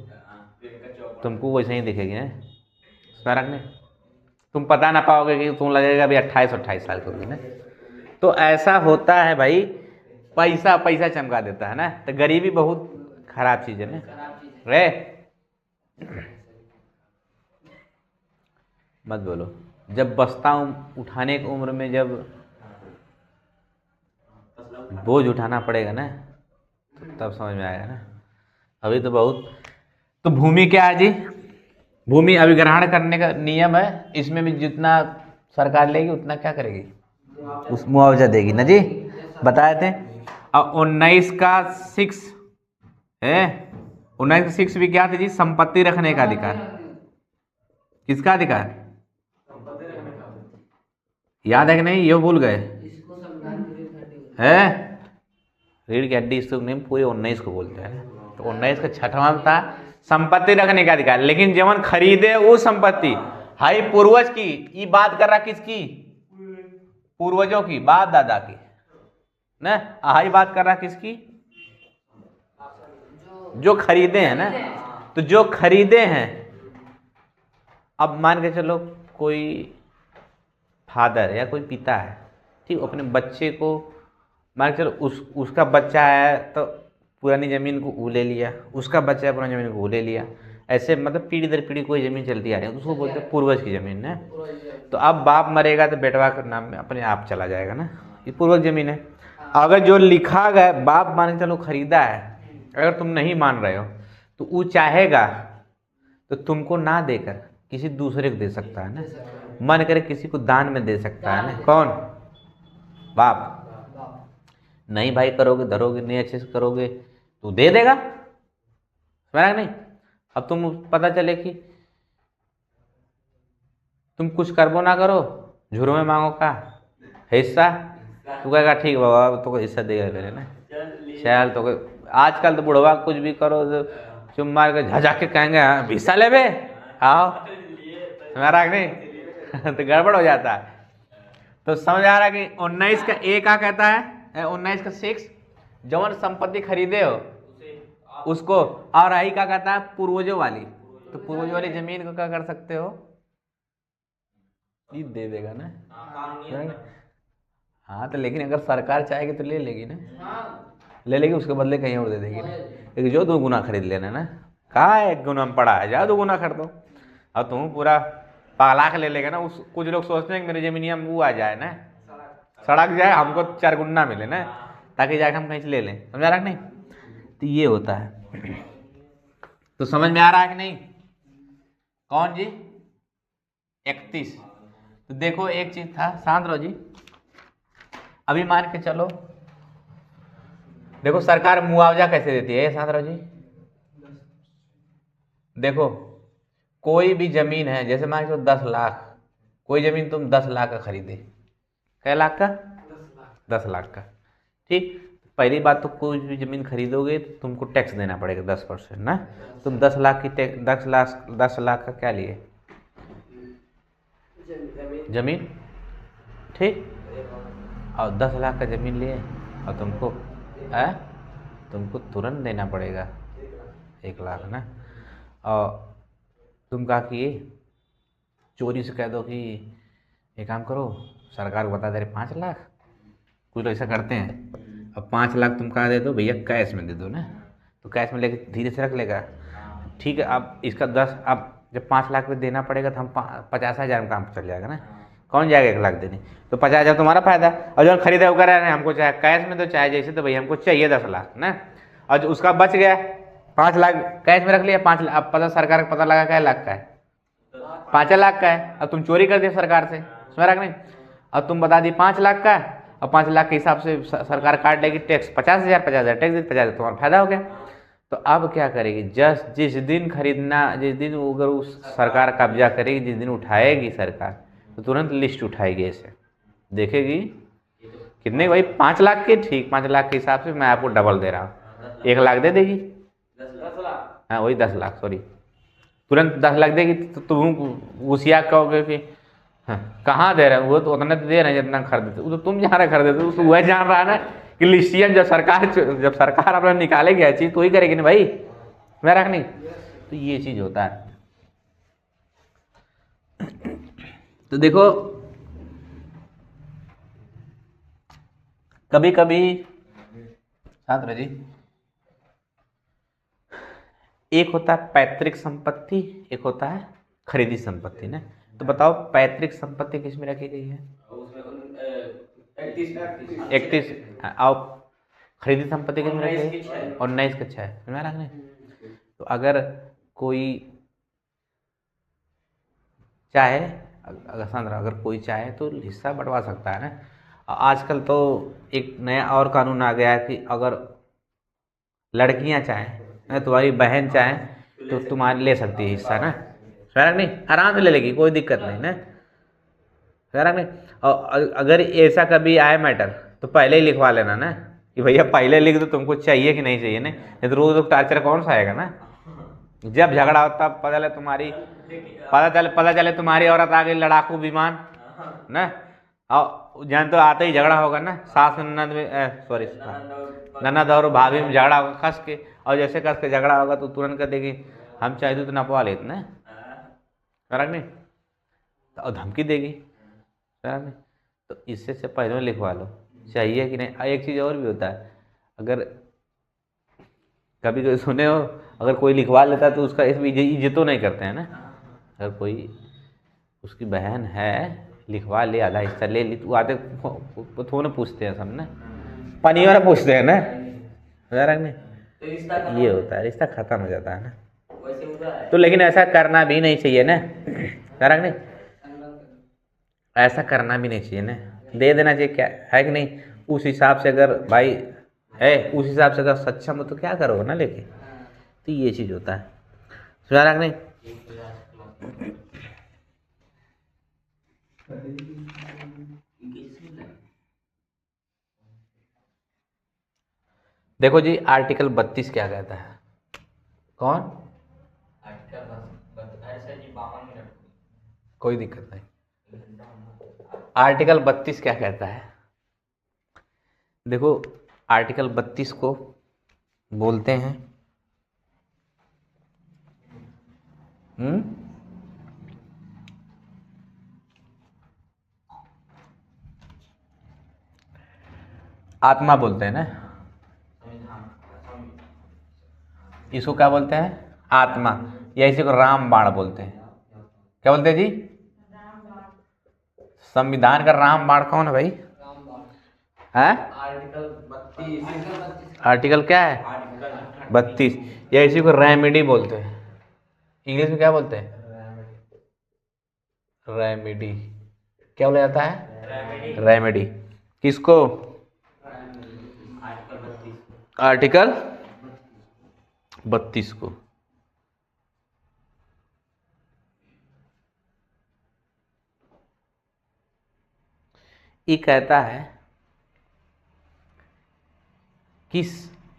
तुमको वैसे ही दिखेगी ना, फर्क नहीं? तुम पता ना पाओगे कि तुम लगेगा अभी 28 साल की होगी ना। तो ऐसा होता है भाई, पैसा पैसा चमका देता है ना, तो गरीबी बहुत खराब चीज़ है ना रे। मत बोलो, जब बस्ता उठाने की उम्र में जब बोझ उठाना पड़ेगा ना तो तब समझ में आएगा ना, अभी तो बहुत। तो भूमि क्या है जी, भूमि अभिग्रहण करने का नियम है, इसमें भी जितना सरकार लेगी उतना क्या करेगी, उस मुआवजा देगी ना जी, बताए थे। अब 19 का 6 है, 19 का 6 भी क्या थे जी, संपत्ति रखने का अधिकार। किसका अधिकार याद है कि नहीं, ये भूल गए है? रीढ़ की हड्डी इसको नहीं, पूरे 19 को बोलते हैं। तो 19 का 6वां था संपत्ति रखने का अधिकार, लेकिन जवन खरीदे वो संपत्ति हाई पूर्वज की, ये बात कर रहा किसकी, पूर्वजों की, बाप दादा की ना, हाई बात कर रहा किसकी, जो खरीदे हैं ना। तो जो खरीदे हैं, अब मान के चलो कोई फादर या कोई पिता है, ठीक, अपने बच्चे को मान के चलो उसका बच्चा है तो पुरानी ज़मीन को वो ले लिया, उसका बच्चा है पुरानी ज़मीन को वो ले लिया, ऐसे मतलब पीढ़ी दर पीढ़ी कोई ज़मीन चलती आ रही है, तो उसको बोलते हैं पूर्वज की ज़मीन है। तो अब बाप मरेगा तो बेटवा के नाम में अपने आप चला जाएगा ना, ये पूर्वज ज़मीन है। अगर जो लिखा गया बाप मान के चलो खरीदा है, अगर तुम नहीं मान रहे हो तो वो चाहेगा तो तुमको ना देकर किसी दूसरे को दे सकता है ना, मन करे किसी को दान में दे सकता है ना, कौन, बाप। नहीं भाई करोगे धरोगे नहीं अच्छे से करोगे तो दे देगा, समझा नहीं? अब तुम पता चले कि तुम कुछ करबो ना करो, झुरो में मांगो का हिस्सा, तू कहेगा ठीक बाबा तो हिस्सा देगा मेरे ना, चल तो आजकल तो बुढ़वा कुछ भी करो तो चुम मार के झा के कहेंगे हाँ हिस्सा ले बे आओ, तुम्हारा नहीं तो गड़बड़ हो जाता है। तो समझ आ रहा है कि 19 का ए क्या कहता है, 19 का 6 जवन संपत्ति खरीदे हो उसको, और आई क्या कहता है पूर्वजों वाली, तो पूर्वजों वाली जमीन को क्या कर सकते हो, ये दे देगा ना। हाँ तो लेकिन अगर सरकार चाहेगी तो ले लेगी ना, ले लेगी उसके बदले कहीं और दे देगी ना, लेकिन जो 2 गुना खरीद लेना ना, कहाँ है 1 गुना में पड़ा है, जा 2 गुना खरीदो। और तुम पूरा पाला के ले लेगा ना, उस कुछ लोग सोचते हैं कि मेरी जमीनिया में वो आ जाए ना, सड़क जाए हमको 4 गुना मिले ना, ताकि जाके हम कहीं से ले लें, समझा रहा कि नहीं। तो ये होता है, तो समझ में आ रहा है कि नहीं। कौन जी 31। तो देखो एक चीज था, शांत रहो जी। अभी मान के चलो, देखो सरकार मुआवजा कैसे देती है, शांत रहो जी। देखो कोई भी जमीन है, जैसे मान के 10 लाख, कोई जमीन तुम 10 लाख का खरीदे, कै लाख का, 10 लाख का, ठीक। पहली बात तो कोई भी जमीन खरीदोगे तो तुमको टैक्स देना पड़ेगा 10% ना। तुम 10 लाख की 10 लाख का क्या लिए, जमीन, ठीक। और 10 लाख का जमीन लिए और तुमको तुरंत देना पड़ेगा 1 लाख ना। और तुम कहा कि चोरी से कह दो कि ये काम करो, सरकार को बता दे रहे 5 लाख, कुछ लोग ऐसा करते हैं। अब 5 लाख तुम कहा दे दो भैया कैश में दे दो ना, तो कैश में लेके धीरे से रख लेगा, ठीक है। अब इसका 10, अब जब 5 लाख पे देना पड़ेगा तो हम 50,000 में काम चल जाएगा ना, कौन जाएगा 1 लाख देने, तो 50,000 तुम्हारा फायदा। और जो खरीदा वो कह रहे हैं हमको चाहे कैश में तो चाहे जैसे, तो भैया हमको चाहिए 10 लाख ना। और जो उसका बच गया 5 लाख कैश में रख लिया, 5 लाख, अब पता सरकार को पता लगा क्या लाख का है, 5 लाख का है। अब तुम चोरी कर दिए सरकार से, समझ रहा नहीं। अब तुम बता दी 5 लाख का है, और 5 लाख के हिसाब से सरकार काट लेगी टैक्स 50,000 टैक्स दी, 50,000 तुम्हारा फायदा हो गया। तो अब क्या करेगी, जिस दिन खरीदना, जिस दिन अगर उस सरकार कब्जा करेगी, जिस दिन उठाएगी सरकार, तो तुरंत लिस्ट उठाएगी, ऐसे देखेगी कितने भाई 5 लाख के, ठीक 5 लाख के हिसाब से मैं आपको डबल दे रहा हूँ, 1 लाख दे देगी, 10 लाख, हाँ वही 10 लाख, सॉरी तुरंत 10 लाख देगी। तो तुम घुसिया कहोगे कि हाँ कहाँ दे रहे हैं, वो तो उतना दे रहे हैं जितना खरीदते, वो तो तुम जहाँ खरीदते हो, तो वह जान रहा है ना कि लिस्टियन जब सरकार अपना निकालेगी ऐसी चीज तो ही करेगी ना भाई, मैं रख नहीं। तो ये चीज होता है। तो देखो कभी कभी छात्र जी, एक होता है पैतृक संपत्ति, एक होता है खरीदी संपत्ति ना। तो बताओ पैतृक संपत्ति किस में रखी गई है, 31। आओ खरीदी संपत्ति किस में रखी गई है, 19 का 6, समझ रखने। तो अगर कोई चाहे, अगर कोई चाहे तो हिस्सा बंटवा सकता है ना। आजकल तो एक नया और कानून आ गया है कि अगर लड़कियां चाहें, तुम्हारी बहन चाहे तो तुम्हारे ले सकती है हिस्सा ना, समझ नहीं, आराम से ले लेगी, कोई दिक्कत नहीं ना, समझ नहीं। और अगर ऐसा कभी आए मैटर तो पहले ही लिखवा लेना ना कि भैया पहले लिख दो तुमको चाहिए कि नहीं चाहिए ना, नहीं तो रोज टार्चर कौन सा आएगा ना। जब झगड़ा होता पता चले तुम्हारी औरत आ गई लड़ाकू विमान ना, और जान तो आते ही झगड़ा होगा ना, सास ननद में सॉरी ननद और भाभी में झगड़ा होगा कस के, और जैसे कस के झगड़ा होगा तो तुरंत कर देगी हम चाहते तो नपवा लेते ना, फर्क नहीं, और धमकी देगी, फर्क नहीं। तो इससे से पहले लिखवा लो चाहिए कि नहीं। एक चीज़ और भी होता है, अगर कभी कभी सुने हो, अगर कोई लिखवा लेता है तो उसका इसमें इज्जत नहीं करते हैं ना। अगर कोई उसकी बहन है लिखवा ले, आधा हिस्सा ले ली, तो आते थोड़ा पूछते हैं सब ना, पानी वाला पूछते हैं ना, नहीं ये होता है, रिश्ता खत्म हो जाता है ना। तो लेकिन ऐसा करना भी नहीं चाहिए ना, नहीं ऐसा करना भी नहीं चाहिए ना, दे देना चाहिए, क्या है कि नहीं। उस हिसाब से अगर भाई है, उस हिसाब से अगर सक्षम हो तो क्या करोगे ना लेके। तो ये चीज़ होता है, सुना नहीं। देखो जी आर्टिकल 32 क्या कहता है? कौन? आर्टिकल 32 सर जी 52 मिनट कोई दिक्कत नहीं। आर्टिकल 32 क्या कहता है? देखो आर्टिकल 32 को बोलते हैं आत्मा बोलते हैं ना, इसको क्या बोलते हैं? आत्मा, या इसी को रामबाण बोलते हैं। क्या बोलते हैं जी? संविधान का रामबाण कौन है भाई? है आर्टिकल 32 आर्टिकल क्या है? 32, या इसी को रेमेडी बोलते हैं। इंग्लिश में क्या बोलते हैं? रेमेडी। क्या बोला जाता है? रेमेडी। किसको? आर्टिकल 32 को। ये कहता है कि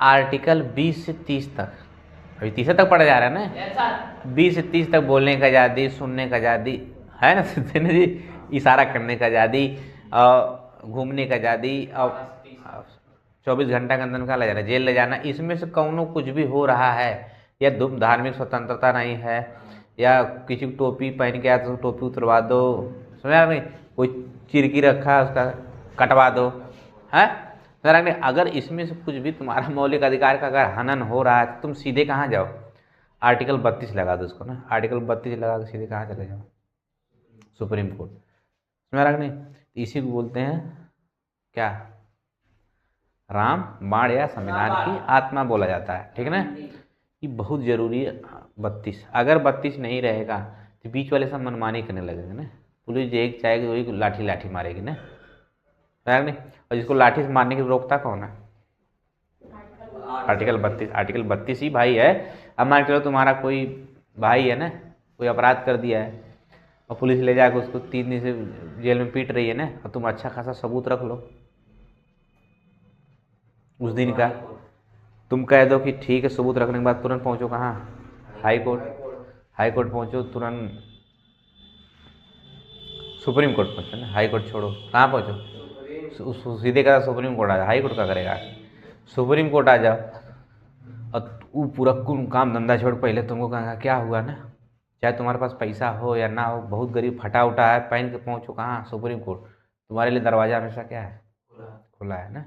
आर्टिकल 20 से 30 तक, अभी 30 तक पढ़ा जा रहा है ना, 20 से 30 तक बोलने की आज़ादी, सुनने की आज़ादी है ना सिद्धेन जी, इशारा करने की आज़ादी, घूमने की आज़ादी, और 24 घंटा के अंदर निकाला जा रहा है, जेल ले जाना, इसमें से कौनो कुछ भी हो रहा है, या धार्मिक स्वतंत्रता नहीं है, या किसी को टोपी पहन के आया तो टोपी उतरवा दो, समझा नहीं, कोई चिरकी रखा है उसका कटवा दो, है समझा नहीं। अगर इसमें से कुछ भी तुम्हारा मौलिक अधिकार का अगर हनन हो रहा है तो तुम सीधे कहाँ जाओ? आर्टिकल 32 लगा दो उसको ना, आर्टिकल 32 लगा के सीधे कहाँ चले जाओ? Supreme court. समझा नहीं? इसी को बोलते हैं क्या? राम बाण, या संविधान की आत्मा बोला जाता है, ठीक है ना। ये बहुत जरूरी है 32। अगर 32 नहीं रहेगा तो बीच वाले सब मनमानी करने लगेंगे ना, पुलिस एक चाहेगी वही लाठी मारेगी ना, नहीं। और जिसको लाठी से मारने की रोकता कौन है? आर्टिकल 32। आर्टिकल 32 ही भाई है। अब मान के चलो तुम्हारा कोई भाई है ना, कोई अपराध कर दिया है और पुलिस ले जाकर उसको 3 दिन से जेल में पीट रही है ना, और तुम अच्छा खासा सबूत रख लो उस दिन का, तुम कह दो कि ठीक है, सबूत रखने के बाद तुरंत पहुंचो कहाँ? High court. हाई कोर्ट पहुंचो, तुरंत सुप्रीम कोर्ट पहुंचो ना, हाई कोर्ट छोड़ो, कहाँ पहुंचो? सीधे का सुप्रीम कोर्ट आ जाओ। हाई कोर्ट का करेगा? सुप्रीम कोर्ट आ जाओ, और वो पूरा काम धंधा छोड़ पहले तुमको कहेगा क्या हुआ ना, चाहे तुम्हारे पास पैसा हो या ना हो, बहुत गरीब फटा उठा है, पहन के पहुंचो कहाँ? Supreme court. तुम्हारे लिए दरवाजा हमेशा क्या है? खुला है ना।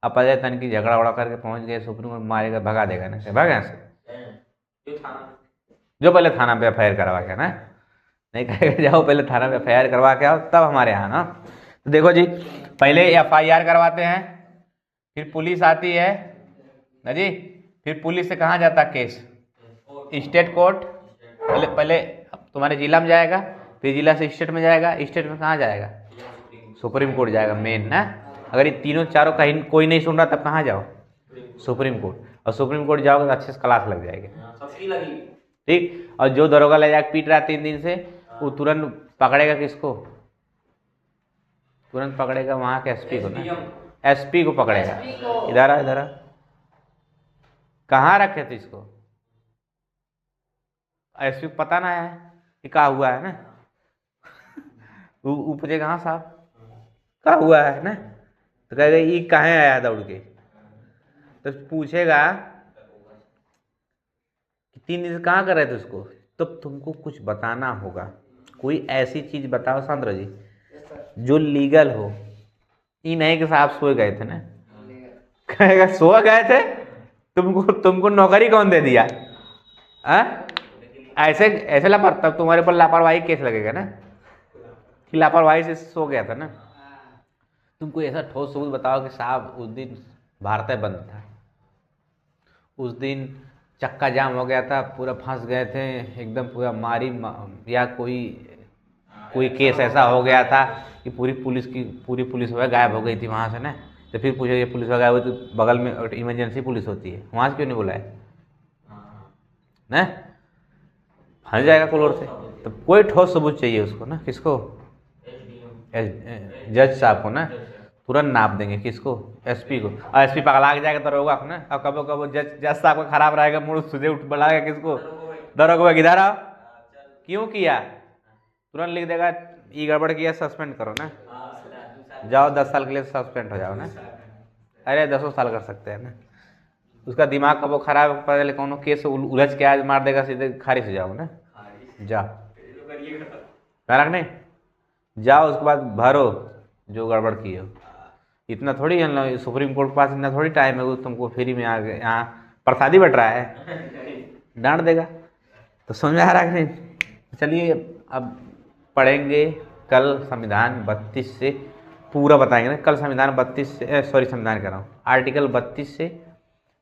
अब पता है तन की झगड़ा उड़ा करके पहुंच गए सुप्रीम कोर्ट, मारेगा, भगा देगा ना, भाग यहाँ से, जो पहले थाना पे FIR करवा के ना, नहीं कहेगा जाओ पहले थाना पे FIR करवा के आओ तब हमारे यहाँ ना। तो देखो जी, पहले FIR करवाते हैं, फिर पुलिस आती है ना जी, फिर पुलिस से कहाँ जाता केस? State court. पहले तुम्हारे जिला में जाएगा, फिर जिला से स्टेट में जाएगा, स्टेट में कहाँ जाएगा? सुप्रीम कोर्ट जाएगा मेन ना। अगर ये तीनों चारों कहीं कोई नहीं सुन रहा तब कहाँ जाओ? Supreme court. और सुप्रीम कोर्ट जाओगे तो अच्छे से क्लास लग जाएगी, ठीक। और जो दरोगा ले जाकर पीट रहा 3 दिन से, वो तुरंत पकड़ेगा किसको? तुरंत पकड़ेगा वहाँ के SP को ना, SP को पकड़ेगा। इधर आ, इधर आ, कहाँ रखे थे इसको? SP को पता ना है कि क्या हुआ है ना, वो पूछे कहाँ साहब क्या हुआ है ना, तो कहेगा ये कहाँ आया दौड़ के, तो पूछेगा कि 3 दिन से कहाँ कर रहे थे उसको, तो तुमको कुछ बताना होगा, कोई ऐसी चीज बताओ सांद्र जी जो लीगल हो। ये नहीं कि साहब सो गए थे ना, कहेगा सो गए थे, तुमको नौकरी कौन दे दिया? ऐसे ऐसे तब तुम्हारे पर लापरवाही केस लगेगा ना, कि लापरवाही से सो गया था ना। तुमको ऐसा ठोस सबूत बताओ कि साहब उस दिन भारत बंद था, उस दिन चक्का जाम हो गया था, पूरा फंस गए थे एकदम, पूरा या कोई केस ऐसा हो गया था कि पूरी पुलिस गायब हो गई थी वहाँ से ना, तो फिर पूछे ये पुलिस गायब हुई तो बगल में इमरजेंसी पुलिस होती है, वहाँ से क्यों नहीं बुलाए ना? फंस जाएगा कोलोर से। तो कोई ठोस सबूत चाहिए उसको ना, किसको? जज साहब को ना। तुरंत नाप देंगे किसको, एसपी को। और एसपी पगला के जाएगा दरोगा को ना, अब कबो कबो जज साहब का खराब रहेगा, मूड सुबह उठ बुलाएगा किसको, दरोगा को, इधर आओ, क्यों किया, तुरंत लिख देगा ये गड़बड़ किया, सस्पेंड करो ना, जाओ 10 साल के लिए सस्पेंड हो जाओ ना। अरे 10 साल कर सकते हैं ना। उसका दिमाग कबो खराब, पहले कौन केस उलझ के आज मार देगा, सीधे खारिज हो जाओ ना, जाओ फर्क नहीं, जाओ उसके बाद भरो जो गड़बड़ की हो। इतना थोड़ी है सुप्रीम कोर्ट के पास, इतना थोड़ी टाइम है वो तुमको फ्री में आ गए यहाँ प्रसादी बट रहा है, डांट देगा। तो समझ में आ रहा है कि नहीं। चलिए अब पढ़ेंगे कल संविधान 32 से, पूरा बताएंगे ना कल संविधान 32 से, संविधान कह रहा हूँ, आर्टिकल 32 से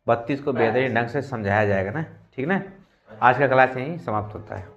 32 को बेहतरीन ढंग से समझाया जाएगा ना, ठीक ना। आज का क्लास यहीं समाप्त होता है।